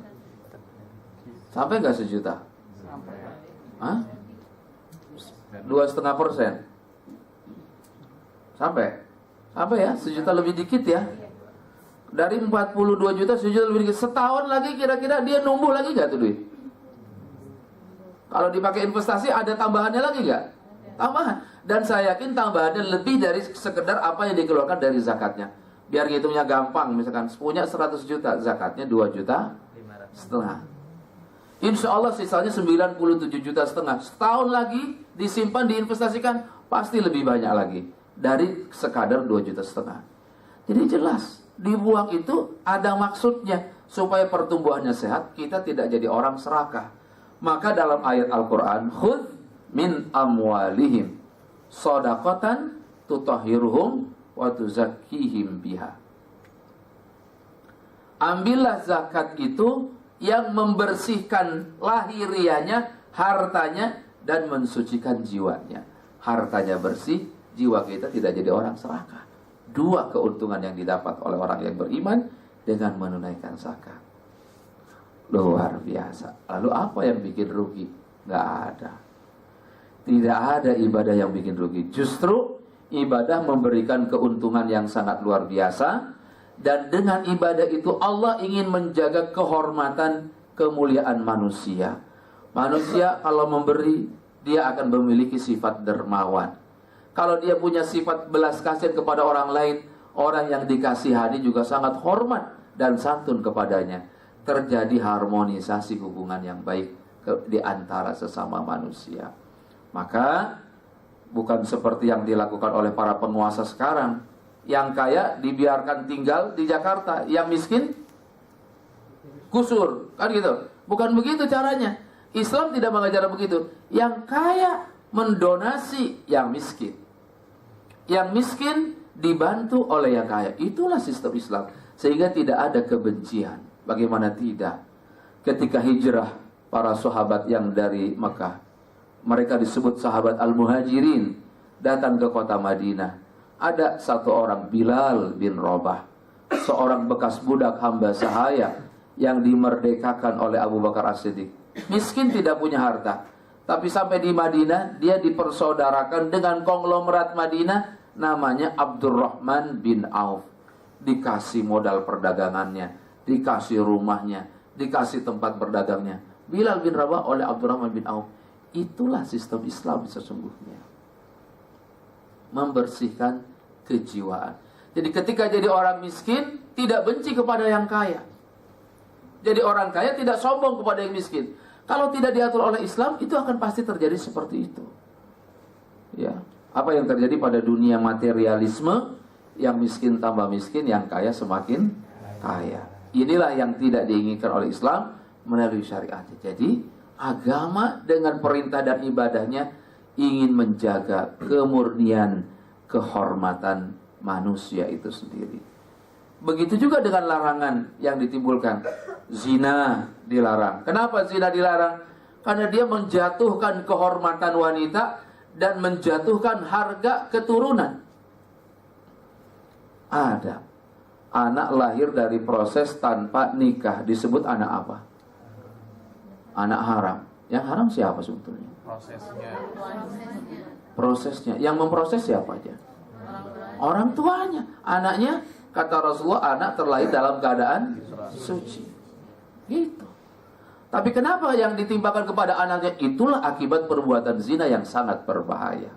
sampai nggak sejuta? Hah? 2,5%. Sampai ya, sejuta lebih dikit ya. Dari 42 juta, sejuta lebih dikit. Setahun lagi kira-kira dia numbuh lagi nggak tuh duit? Kalau dipakai investasi ada tambahannya lagi nggak? Tambahan. Dan saya yakin tambahannya lebih dari sekedar apa yang dikeluarkan dari zakatnya. Biar ngitungnya gampang, misalkan punya 100 juta, zakatnya 2,5 juta. Insya Allah sisanya 97,5 juta. Setahun lagi disimpan, diinvestasikan, pasti lebih banyak lagi dari sekadar 2,5 juta. Jadi jelas, dibuang itu ada maksudnya, supaya pertumbuhannya sehat, kita tidak jadi orang serakah. Maka dalam ayat Al-Quran, khudh min amwalihim shadaqatan tutahhiruhum wa tuzakkihim biha. Ambillah zakat itu yang membersihkan lahiriahnya, hartanya, dan mensucikan jiwanya. Hartanya bersih, jiwa kita tidak jadi orang serakah. Dua keuntungan yang didapat oleh orang yang beriman dengan menunaikan zakat. Luar biasa. Lalu apa yang bikin rugi? Nggak ada. Tidak ada ibadah yang bikin rugi. Justru ibadah memberikan keuntungan yang sangat luar biasa. Dan dengan ibadah itu Allah ingin menjaga kehormatan, kemuliaan manusia. Manusia kalau memberi, dia akan memiliki sifat dermawan. Kalau dia punya sifat belas kasihan kepada orang lain, orang yang dikasihani juga sangat hormat dan santun kepadanya. Terjadi harmonisasi hubungan yang baik di antara sesama manusia. Maka bukan seperti yang dilakukan oleh para penguasa sekarang. Yang kaya dibiarkan tinggal di Jakarta, yang miskin kusur, kan gitu. Bukan begitu caranya. Islam tidak mengajar begitu. Yang kaya mendonasi yang miskin. Yang miskin dibantu oleh yang kaya. Itulah sistem Islam. Sehingga tidak ada kebencian. Bagaimana tidak? Ketika hijrah para sahabat yang dari Mekah, mereka disebut sahabat Al-Muhajirin, datang ke kota Madinah. Ada satu orang, Bilal bin Rabah, seorang bekas budak hamba sahaya yang dimerdekakan oleh Abu Bakar As-Siddiq. Miskin, tidak punya harta, tapi sampai di Madinah dia dipersaudarakan dengan konglomerat Madinah namanya Abdurrahman bin Auf. Dikasih modal perdagangannya, dikasih rumahnya, dikasih tempat berdagangnya. Bilal bin Rabah oleh Abdurrahman bin Auf. Itulah sistem Islam sesungguhnya. Membersihkan kejiwaan. Jadi ketika jadi orang miskin, tidak benci kepada yang kaya. Jadi orang kaya tidak sombong kepada yang miskin. Kalau tidak diatur oleh Islam, itu akan pasti terjadi seperti itu. Ya, apa yang terjadi pada dunia materialisme, yang miskin tambah miskin, yang kaya semakin kaya. Inilah yang tidak diinginkan oleh Islam melalui syariat. Jadi, agama dengan perintah dan ibadahnya ingin menjaga kemurnian, kehormatan manusia itu sendiri. Begitu juga dengan larangan yang ditimbulkan. Zina dilarang. Kenapa zina dilarang? Karena dia menjatuhkan kehormatan wanita dan menjatuhkan harga keturunan. Ada anak lahir dari proses tanpa nikah, disebut anak apa? Anak haram. Yang haram siapa sebetulnya? Prosesnya. Yang memproses siapa aja? Orang tuanya. Anaknya, kata Rasulullah, anak terlahir dalam keadaan suci. Gitu. Tapi kenapa yang ditimpakan kepada anaknya? Itulah akibat perbuatan zina yang sangat berbahaya.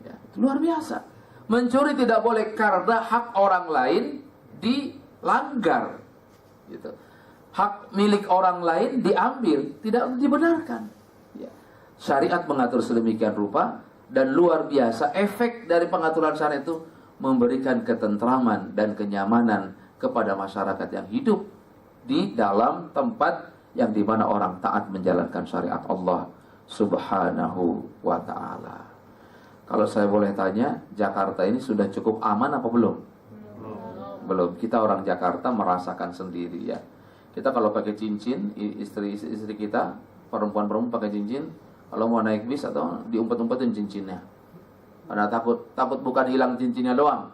Ya, itu luar biasa. Mencuri tidak boleh karena hak orang lain dilanggar. Gitu. Hak milik orang lain diambil, tidak dibenarkan. Ya. Syariat mengatur sedemikian rupa, dan luar biasa efek dari pengaturan syariat itu memberikan ketentraman dan kenyamanan kepada masyarakat yang hidup di dalam tempat yang dimana orang taat menjalankan syariat Allah Subhanahu wa ta'ala. Kalau saya boleh tanya, Jakarta ini sudah cukup aman apa belum? Belum. Kita orang Jakarta merasakan sendiri ya. Kita kalau pakai cincin, istri kita, perempuan-perempuan pakai cincin, kalau mau naik bis atau diumpet-umpetin cincinnya. Karena takut bukan hilang cincinnya doang,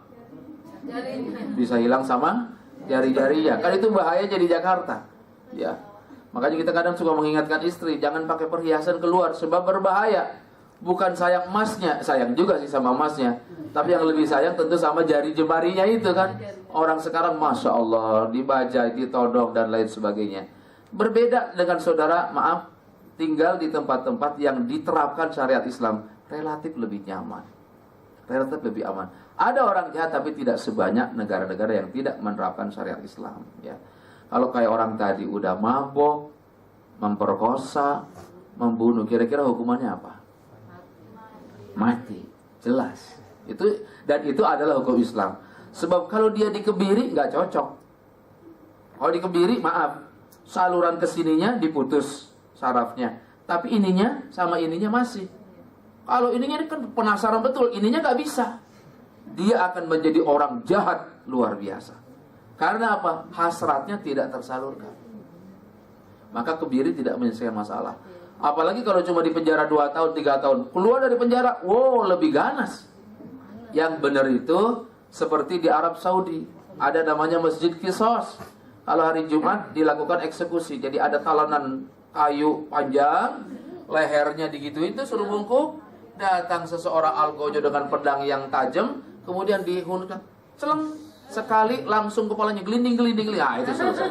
bisa hilang sama jari-jarinya. Kan itu bahayanya di Jakarta. Ya. Makanya kita kadang suka mengingatkan istri, jangan pakai perhiasan keluar sebab berbahaya. Bukan sayang emasnya, sayang juga sih sama emasnya, tapi yang lebih sayang tentu sama jari jemarinya itu kan. Orang sekarang Masya Allah dibajai, ditodong dan lain sebagainya. Berbeda dengan saudara, maaf, tinggal di tempat-tempat yang diterapkan syariat Islam, relatif lebih nyaman, relatif lebih aman. Ada orang jahat tapi tidak sebanyak negara-negara yang tidak menerapkan syariat Islam ya. Kalau kayak orang tadi udah mabok, memperkosa, membunuh, kira-kira hukumannya apa? Mati, jelas. Dan itu adalah hukum Islam. Sebab kalau dia dikebiri nggak cocok. Kalau dikebiri, maaf, saluran kesininya diputus sarafnya, tapi ininya sama ininya masih. Kalau ininya kan penasaran betul, ininya nggak bisa. Dia akan menjadi orang jahat luar biasa. Karena apa? Hasratnya tidak tersalurkan. Maka kebiri tidak menyelesaikan masalah. Apalagi kalau cuma di penjara 2 tahun, 3 tahun. Keluar dari penjara, wow, lebih ganas. Yang benar itu seperti di Arab Saudi. Ada namanya Masjid Qisas. Kalau hari Jumat dilakukan eksekusi. Jadi ada talanan kayu panjang, lehernya digituin itu suruh bungkuk. Datang seseorang algojo dengan pedang yang tajam, kemudian dihunuskan. Celeng, sekali langsung kepalanya gelinding. Ah, itu selesai.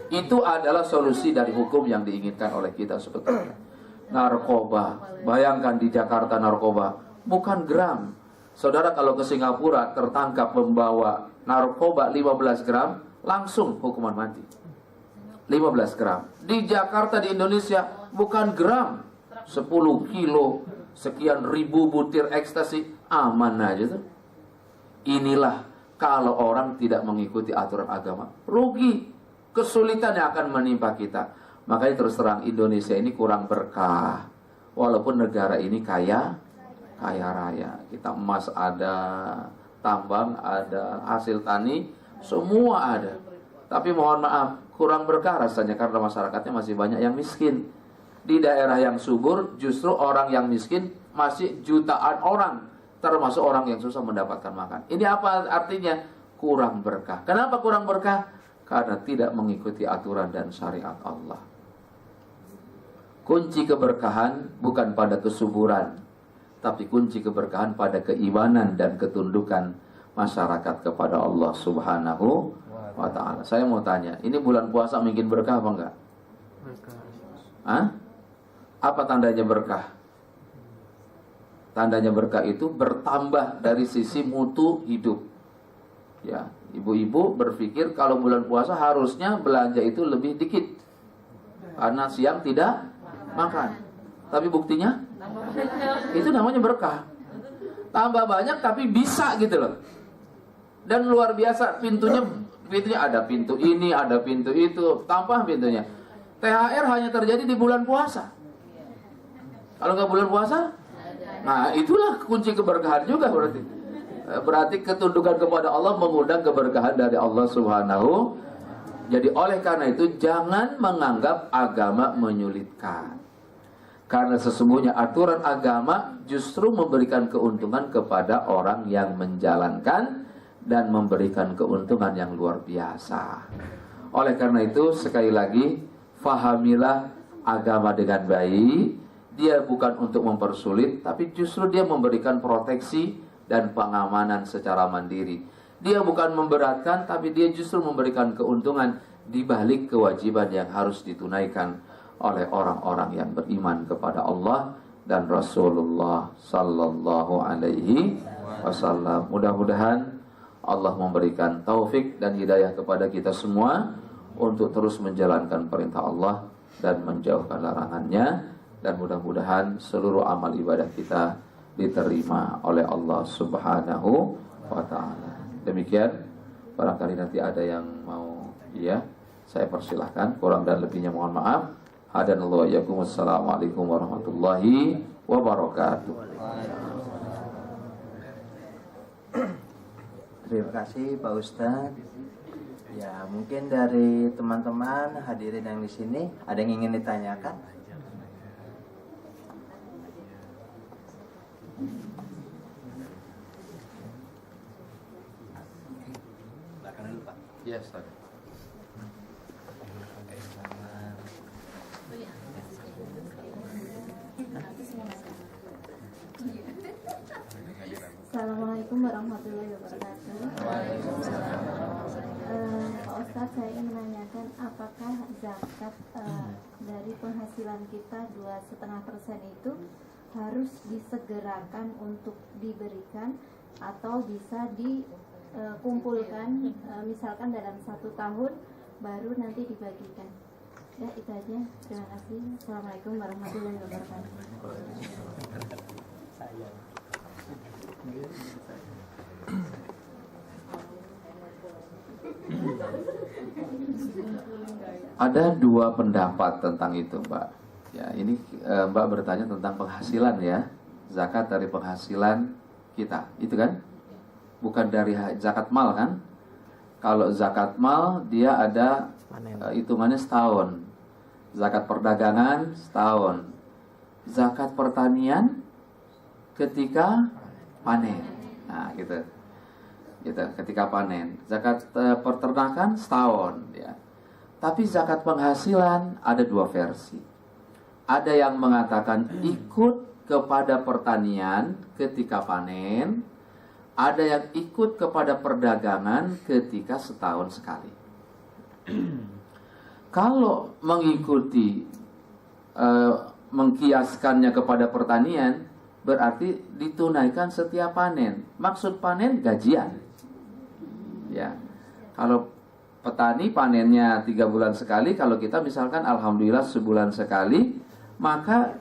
Itu adalah solusi dari hukum yang diinginkan oleh kita sebetulnya. Narkoba, bayangkan di Jakarta narkoba, bukan gram. Saudara kalau ke Singapura tertangkap membawa narkoba 15 gram, langsung hukuman mati. 15 gram. Di Jakarta, di Indonesia, bukan gram, 10 kilo, sekian ribu butir ekstasi, aman aja tuh. Inilah kalau orang tidak mengikuti aturan agama, rugi. Kesulitan yang akan menimpa kita. Makanya terus terang Indonesia ini kurang berkah. Walaupun negara ini kaya raya. Kita emas ada, tambang ada, hasil tani semua ada. Tapi mohon maaf, kurang berkah rasanya karena masyarakatnya masih banyak yang miskin. Di daerah yang subur justru orang yang miskin masih jutaan orang, termasuk orang yang susah mendapatkan makan. Ini apa artinya? Kurang berkah. Kenapa kurang berkah? Karena tidak mengikuti aturan dan syariat Allah. Kunci keberkahan bukan pada kesuburan, tapi kunci keberkahan pada keimanan dan ketundukan masyarakat kepada Allah Subhanahu wa ta'ala. Saya mau tanya, ini bulan puasa mungkin berkah apa enggak? Berkah. Hah? Apa tandanya berkah? tandanya berkah itu bertambah dari sisi mutu hidup. Ya, ibu-ibu berpikir kalau bulan puasa harusnya belanja itu lebih dikit karena siang tidak makan. Tapi buktinya itu namanya berkah. Tambah banyak tapi bisa gitu loh. Dan luar biasa pintunya ada pintu ini, ada pintu itu, tambah pintunya. THR hanya terjadi di bulan puasa. Kalau nggak bulan puasa, nah itulah kunci keberkahan juga berarti. Berarti ketundukan kepada Allah mengundang keberkahan dari Allah Subhanahu. Jadi oleh karena itu jangan menganggap agama menyulitkan. Karena sesungguhnya aturan agama justru memberikan keuntungan kepada orang yang menjalankan dan memberikan keuntungan yang luar biasa. Oleh karena itu sekali lagi fahamilah agama dengan baik. Dia bukan untuk mempersulit, tapi justru dia memberikan proteksi dan pengamanan secara mandiri. Dia bukan memberatkan, tapi dia justru memberikan keuntungan di balik kewajiban yang harus ditunaikan oleh orang-orang yang beriman kepada Allah dan Rasulullah Sallallahu Alaihi Wasallam. Mudah-mudahan Allah memberikan taufik dan hidayah kepada kita semua untuk terus menjalankan perintah Allah dan menjauhkan larangannya. Dan mudah-mudahan seluruh amal ibadah kita diterima oleh Allah Subhanahu wa ta'ala. Demikian, barangkali nanti ada yang mau saya persilahkan. Kurang dan lebihnya mohon maaf. Hadanallahu wa iyyakum. Wassalamualaikum warahmatullahi wabarakatuh. Terima kasih Pak Ustadz. Ya, mungkin dari teman-teman hadirin yang di sini ada yang ingin ditanyakan? Yes, sir. Assalamualaikum warahmatullahi wabarakatuh. Pak Ustadz, saya ingin menanyakan apakah zakat dari penghasilan kita 2,5% itu harus disegerakan untuk diberikan atau bisa dikumpulkan misalkan dalam 1 tahun baru nanti dibagikan. Ya, itu aja. Terima kasih. Assalamualaikum warahmatullahi wabarakatuh. Ada 2 pendapat tentang itu, Mbak. Ya, ini Mbak bertanya tentang penghasilan ya, zakat dari penghasilan kita, itu kan? Bukan dari zakat mal kan? Kalau zakat mal dia ada hitungannya setahun, zakat perdagangan setahun, zakat pertanian ketika panen, nah gitu, ketika panen, zakat peternakan setahun, ya. Tapi zakat penghasilan ada 2 versi. Ada yang mengatakan ikut kepada pertanian ketika panen, ada yang ikut kepada perdagangan ketika setahun sekali. Kalau mengikuti mengkiaskannya kepada pertanian, berarti ditunaikan setiap panen. Maksud panen gajian. Ya. Kalau petani panennya 3 bulan sekali, kalau kita misalkan alhamdulillah sebulan sekali, maka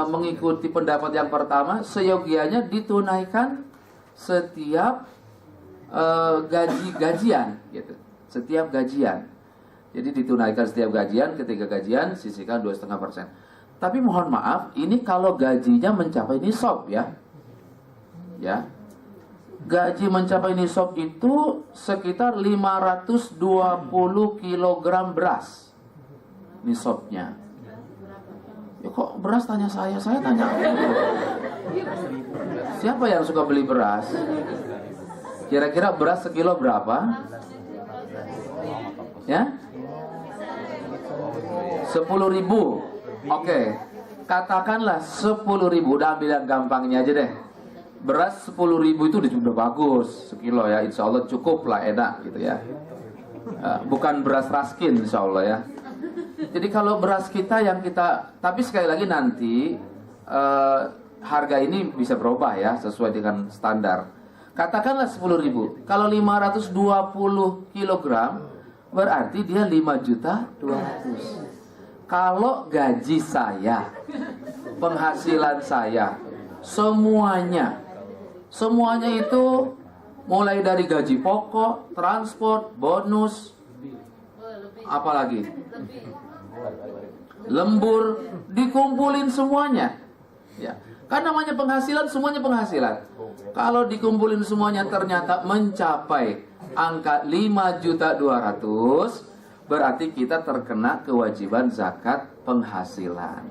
mengikuti pendapat yang pertama, seyogianya ditunaikan setiap gajian gitu. Setiap gajian. Jadi ditunaikan setiap gajian, ketika gajian sisihkan 2,5%. Tapi mohon maaf, ini kalau gajinya mencapai nisab ya. Ya. Gaji mencapai nisab itu sekitar 520 kg beras. Nisabnya. Ya kok beras tanya saya tanya. Siapa yang suka beli beras? Kira-kira beras sekilo berapa? Ya? 10.000. Oke. Katakanlah 10.000. Udah ambil yang gampangnya aja deh. Beras 10.000 itu udah bagus sekilo ya. Insya Allah cukup lah, enak gitu ya. Bukan beras raskin insya Allah ya. Jadi kalau beras kita yang kita, tapi sekali lagi nanti harga ini bisa berubah ya sesuai dengan standar. Katakanlah 10.000. Kalau 520 kilogram berarti dia 5.200.000. Kalau gaji saya, penghasilan saya, semuanya itu mulai dari gaji pokok, transport, bonus, apalagi lembur, dikumpulin semuanya. Ya, kan namanya penghasilan, semuanya penghasilan. Kalau dikumpulin semuanya ternyata mencapai angka 5.200.000, berarti kita terkena kewajiban zakat penghasilan.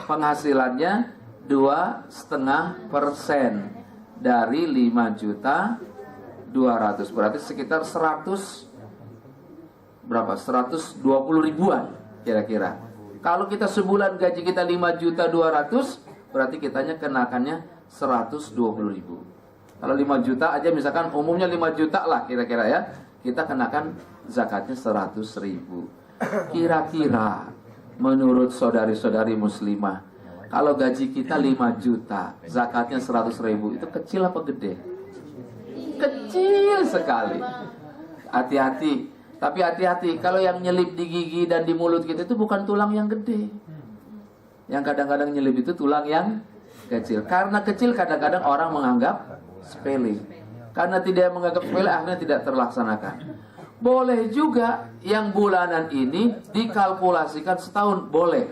Penghasilannya 2,5% dari 5.200.000, berarti sekitar 120 ribuan kira-kira. Kalau kita sebulan gaji kita 5.200.000, berarti kitanya kenakannya 120.000. Kalau 5 juta aja misalkan umumnya 5 juta lah kira-kira ya, kita kenakan zakatnya 100.000. Kira-kira menurut saudari-saudari muslimah, kalau gaji kita 5 juta, zakatnya 100.000, itu kecil apa gede? Kecil sekali. Hati-hati. Tapi hati-hati, kalau yang nyelip di gigi dan di mulut kita itu bukan tulang yang gede. Yang kadang-kadang nyelip itu tulang yang kecil. Karena kecil kadang-kadang orang menganggap sepele. Karena tidak menganggap sepele, akhirnya tidak terlaksanakan. Boleh juga yang bulanan ini dikalkulasikan setahun, boleh.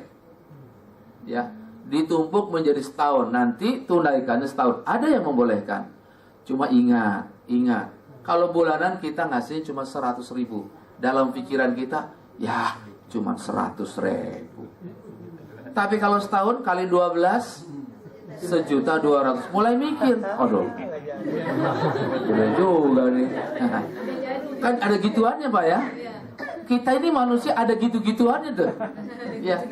Ya, ditumpuk menjadi setahun, nanti tunaikannya setahun. Ada yang membolehkan. Cuma ingat, kalau bulanan kita ngasih cuma 100.000. Dalam pikiran kita, ya cuma 100.000. Tapi kalau setahun kali 12, 1.200.000. Mulai mikir, aduh, udah juga nih. Kan ada gituannya Pak ya. Kita ini manusia ada gitu-gituannya tuh. Ya.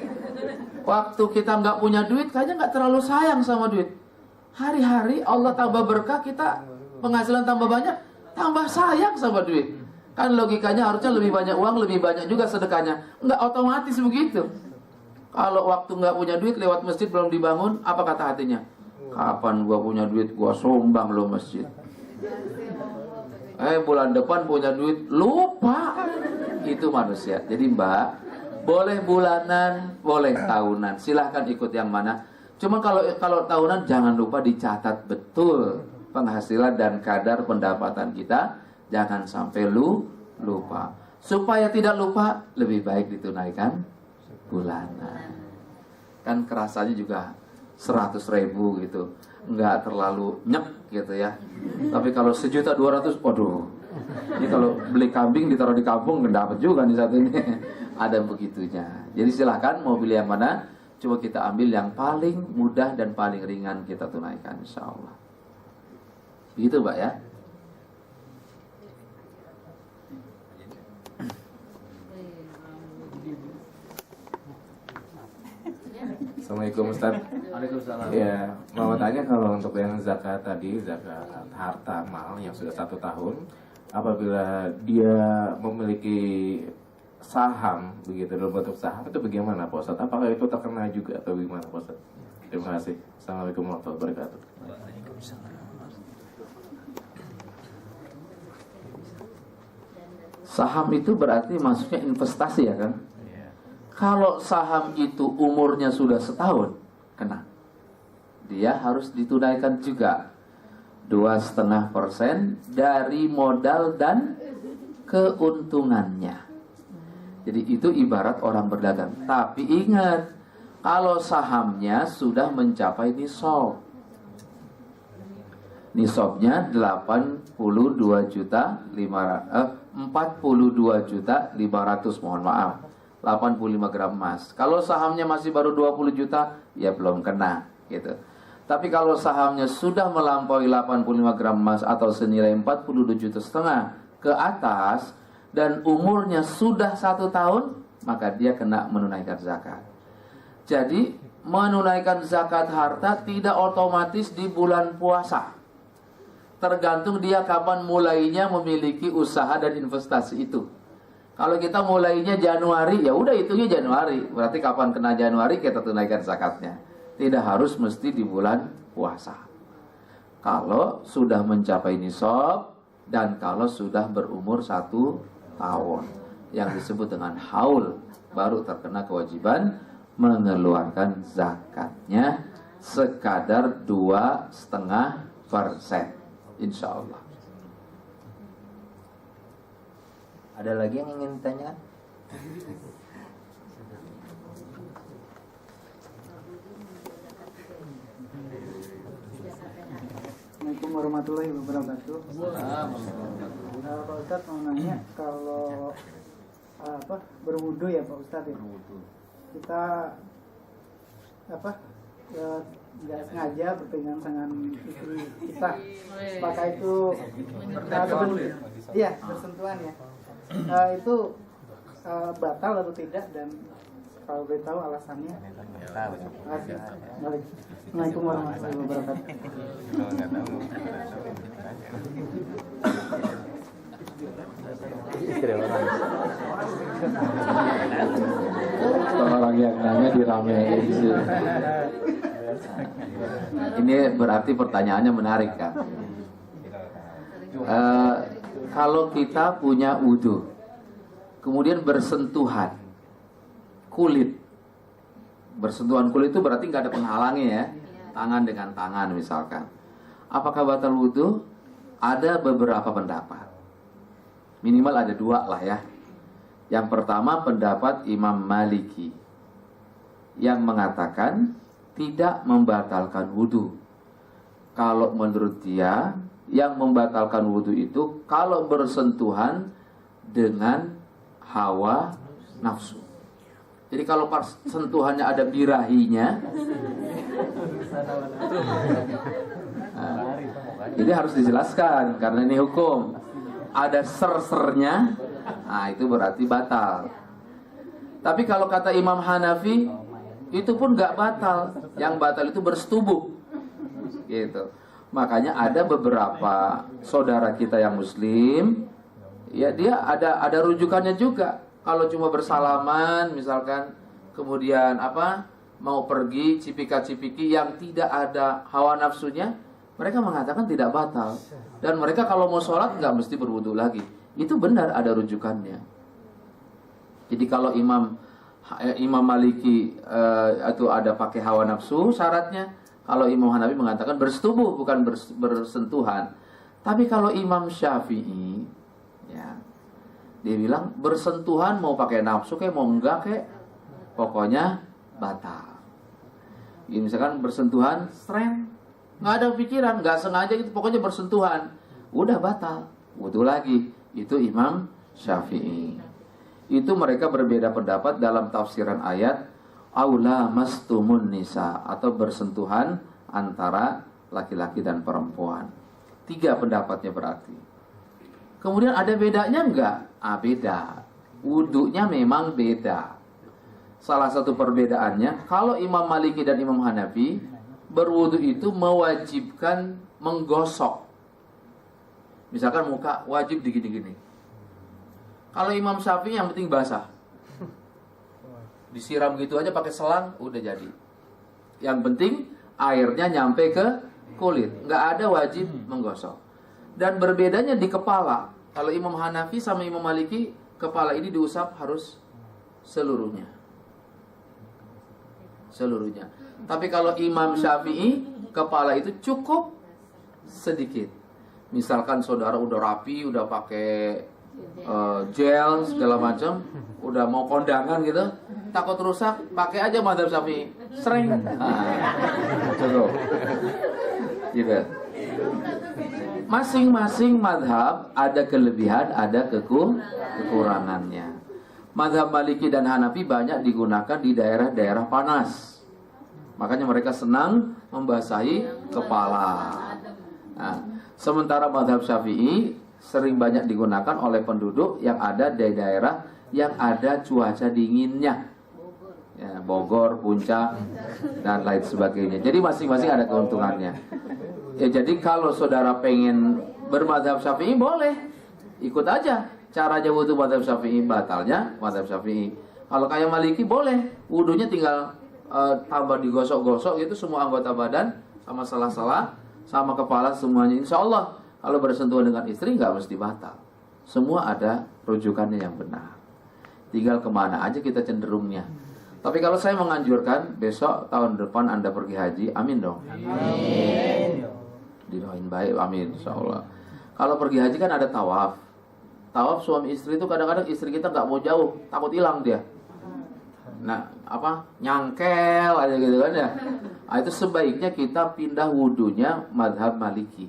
Waktu kita nggak punya duit, kayaknya nggak terlalu sayang sama duit. Hari-hari Allah tambah berkah, kita penghasilan tambah banyak, tambah sayang sama duit. Kan logikanya harusnya lebih banyak uang, lebih banyak juga sedekahnya. Nggak otomatis begitu. Kalau waktu nggak punya duit, lewat masjid belum dibangun, apa kata hatinya? Kapan gua punya duit, gua sumbang lo masjid. Bulan depan punya duit, lupa. Itu manusia. Jadi Mbak, boleh bulanan, boleh tahunan. Silahkan ikut yang mana. Cuma kalau tahunan jangan lupa dicatat betul penghasilan dan kadar pendapatan kita. Jangan sampai lupa. Supaya tidak lupa, lebih baik ditunaikan bulanan. Kan kerasanya juga 100.000 gitu, nggak terlalu nyek gitu ya. Tapi kalau 1.200.000, waduh, ini kalau beli kambing ditaruh di kampung nggak dapat juga nih satu ini. Ada begitunya. Jadi silahkan mau pilih yang mana, coba kita ambil yang paling mudah dan paling ringan kita tunaikan, insya Allah. Begitu Mbak ya. Assalamualaikum Ustaz. Waalaikumsalam. Ya, mau tanya kalau untuk yang zakat tadi, zakat harta mal yang sudah 1 tahun, apabila dia memiliki saham begitu dalam bentuk saham, itu bagaimana Pak Ustaz? Apakah itu terkena juga atau bagaimana Pak Ustaz? Terima kasih. Assalamualaikum warahmatullahi wabarakatuh. Saham itu berarti maksudnya investasi ya kan? Kalau saham itu umurnya sudah setahun, kena. Dia harus ditunaikan juga 2,5% dari modal dan keuntungannya. Jadi itu ibarat orang berdagang. Tapi ingat, kalau sahamnya sudah mencapai nisab. Nisabnya 42.500.000, mohon maaf. 85 gram emas. Kalau sahamnya masih baru 20 juta, ya belum kena gitu. Tapi kalau sahamnya sudah melampaui 85 gram emas atau senilai 42,5 juta ke atas dan umurnya sudah 1 tahun, maka dia kena menunaikan zakat. Jadi menunaikan zakat harta tidak otomatis di bulan puasa. Tergantung dia kapan mulainya memiliki usaha dan investasi itu. Kalau kita mulainya Januari, ya udah hitungnya Januari. Berarti kapan kena Januari kita tunaikan zakatnya. Tidak harus mesti di bulan puasa. Kalau sudah mencapai nisab dan kalau sudah berumur 1 tahun, yang disebut dengan haul, baru terkena kewajiban mengeluarkan zakatnya sekadar 2,5%, insya Allah. Ada lagi yang ingin ditanyakan? Assalamualaikum warahmatullahi wabarakatuh. Pak Ustadz mau nanya, kalau berwudu ya Pak Ustadz ya. Kita nggak sengaja berpegangan tangan istri kita, apakah itu bersentuhan ya? Itu batal atau tidak, dan kalau boleh tahu alasannya? Terima kasih. Assalamualaikum warahmatullahi wabarakatuh. Orang yang nanya diramein sih. Ini berarti pertanyaannya menarik kan? Kalau kita punya wudu, kemudian bersentuhan kulit, bersentuhan kulit itu berarti nggak ada penghalangnya ya, tangan dengan tangan misalkan. Apakah batal wudu? Ada beberapa pendapat. Minimal ada 2 lah ya. Yang pertama pendapat Imam Maliki yang mengatakan tidak membatalkan wudu. Kalau menurut dia yang membatalkan wudu itu kalau bersentuhan dengan hawa nafsu. Jadi kalau sentuhannya ada birahinya, jadi harus dijelaskan karena ini hukum. Ada ser-sernya, nah itu berarti batal. Tapi kalau kata Imam Hanafi, itu pun nggak batal. Yang batal itu bersetubuh, gitu. Makanya ada beberapa saudara kita yang Muslim, ya dia ada rujukannya juga. Kalau cuma bersalaman, misalkan, kemudian mau pergi cipika-cipiki yang tidak ada hawa nafsunya, mereka mengatakan tidak batal. Dan mereka kalau mau sholat nggak mesti berwudu lagi. Itu benar, ada rujukannya. Jadi kalau Imam Maliki itu ada pakai hawa nafsu syaratnya. Kalau Imam Hanafi mengatakan bersetubuh bukan bersentuhan. Tapi kalau Imam Syafi'i, ya, dia bilang bersentuhan mau pakai nafsu kayak mau enggak kayak, pokoknya batal. Ini misalkan bersentuhan, sreng, nggak ada pikiran, nggak sengaja gitu, pokoknya bersentuhan, udah batal, wudu lagi. Itu Imam Syafi'i. Itu mereka berbeda pendapat dalam tafsiran ayat aula mastumun nisa, atau bersentuhan antara laki-laki dan perempuan. 3 pendapatnya berarti. Kemudian ada bedanya enggak? Beda. Wudunya memang beda. Salah satu perbedaannya, kalau Imam Maliki dan Imam Hanafi berwudu itu mewajibkan menggosok. Misalkan muka wajib digini-gini. Kalau Imam Syafi'i yang penting basah. Disiram gitu aja pakai selang udah jadi. Yang penting airnya nyampe ke kulit, nggak ada wajib menggosok. Dan berbedanya di kepala. Kalau Imam Hanafi sama Imam Maliki, kepala ini diusap harus seluruhnya. Seluruhnya. Tapi kalau Imam Syafi'i, kepala itu cukup sedikit. Misalkan saudara udah rapi, udah pakai gel segala macam, udah mau kondangan gitu, takut rusak, pakai aja mazhab Syafi'i, sering. Cukup. Gitu. Masing-masing mazhab ada kelebihan, ada kekurangannya. Mazhab Maliki dan Hanafi banyak digunakan di daerah-daerah panas. Makanya mereka senang membasahi kepala. Nah, sementara mazhab Syafi'i sering banyak digunakan oleh penduduk yang ada di daerah yang ada cuaca dinginnya, ya, Bogor, Puncak, dan lain sebagainya. Jadi masing-masing ada keuntungannya. Ya, jadi kalau saudara pengen bermadzhab Syafi'i boleh, ikut aja caranya wudu madzhab Syafi'i, batalnya madzhab Syafi'i. Kalau kayak Maliki boleh, wudunya tinggal tambah digosok-gosok itu semua anggota badan sama sela-sela sama kepala semuanya, insya Allah kalau bersentuhan dengan istri nggak mesti batal. Semua ada rujukannya yang benar. Tinggal kemana aja kita cenderungnya. Tapi kalau saya menganjurkan besok tahun depan Anda pergi haji, amin dong. Amin. Didoain baik, amin insya Allah. Kalau pergi haji kan ada tawaf. Tawaf suami istri itu kadang-kadang istri kita nggak mau jauh, takut hilang dia. Nah, nyangkel aja gitu kan ya. Nah, itu sebaiknya kita pindah wudunya madhab Maliki.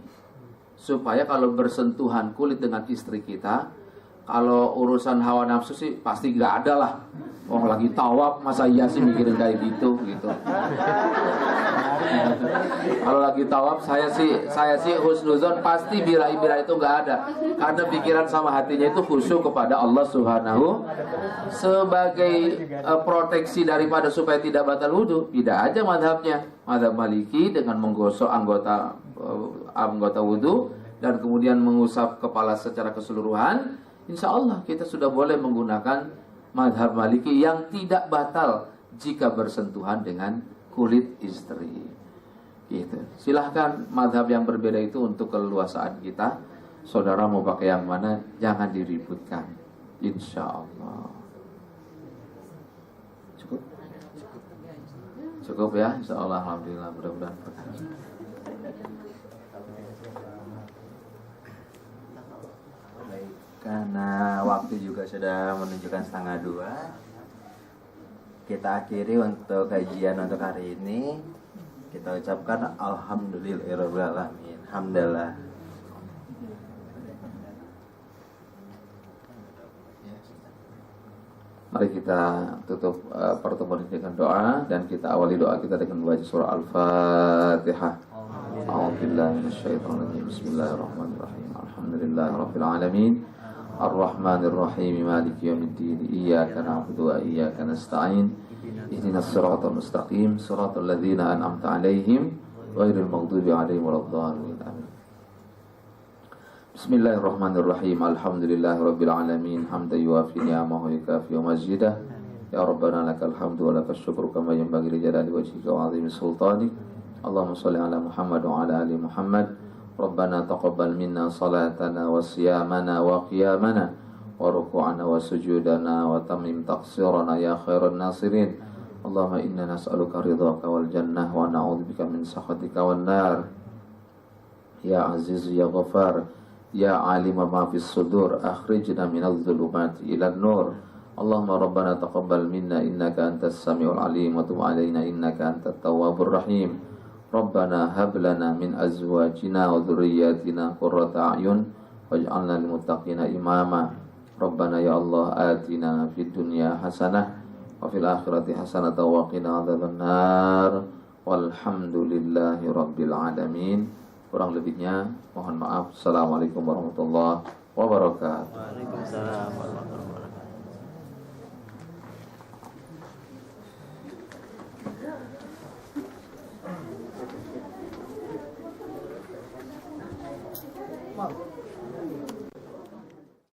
Supaya kalau bersentuhan kulit dengan istri kita, kalau urusan hawa nafsu sih pasti nggak ada lah. Oh lagi tawaf masa iya sih mikirin kayak gitu. Kalau lagi tawaf saya sih husnuzon, pasti bira-bira itu nggak ada. Karena pikiran sama hatinya itu khusyuk kepada Allah Subhanahu. Sebagai proteksi daripada supaya tidak batal wudu, tidak aja madhabnya. Madhab Maliki dengan menggosok anggota wudu dan kemudian mengusap kepala secara keseluruhan, insya Allah kita sudah boleh menggunakan madhab Maliki yang tidak batal jika bersentuhan dengan kulit istri. Gitu. Silahkan madhab yang berbeda itu untuk keleluasaan kita. Saudara mau pakai yang mana, jangan diributkan. Insya Allah. Cukup ya, insya Allah. Alhamdulillah, mudah-mudahan berkah. Karena waktu juga sudah menunjukkan 1:30, kita akhiri untuk kajian untuk hari ini. Kita ucapkan alhamdulillahirabbil alamin. Alhamdulillah. Mari kita tutup pertemuan ini dengan doa, dan kita awali doa kita dengan membaca surah Al-Fatihah. A'udzubillahi minasyaitonir rajim. Bismillahirrahmanirrahim. Alhamdulillahirabbil alamin. Ar-Rahmanir-Rahim. Maliki yaumiddin. Iyyaka na'budu wa iyyaka nasta'in. Ihdinas siratal mustaqim. Siratal ladzina an'amta 'alaihim ghairil maghdubi 'alaihim waladdallin. Amin. Bismillahirrahmanirrahim. Alhamdulillahirabbil alamin. Hamdan yuwafi ni'amahu yukafi wa mazidah. Ya Rabbana lakal hamdu wa lakal syukru kama yanbaghi li jalali wajhika wa 'azimi sultanik. Allahumma shalli ala Muhammad wa ala ali Muhammad. Rabbana taqabbal minna salatana wa siyamana wa qiyamana wa ruku'ana wa sujudana wa tamim taqsirana ya khairan nasirin. Allahumma inna nas'aluka ridhaka wal jannah wa na'udzubika min sakhatika wan nar. Ya Aziz ya Ghaffar ya alim ma fis sudur akhrijna minadh dhulumati ilan nur. Allahumma rabbana taqabbal minna innaka antas samiul alim wa tub alaina innaka antat tawwabur rahim. Rabbana hab lana min azwajina wa dhurriyyatina qurrata a'yun waj'alna lil muttaqina imama. Rabbana ya Allah atina fid dunya hasanah wa fil akhirati hasanah wa qina adzabannar. Walhamdulillahi rabbil alamin. Kurang lebihnya mohon maaf. Assalamualaikum warahmatullahi wabarakatuh. Waalaikumsalam warahmatullahi wabarakatuh.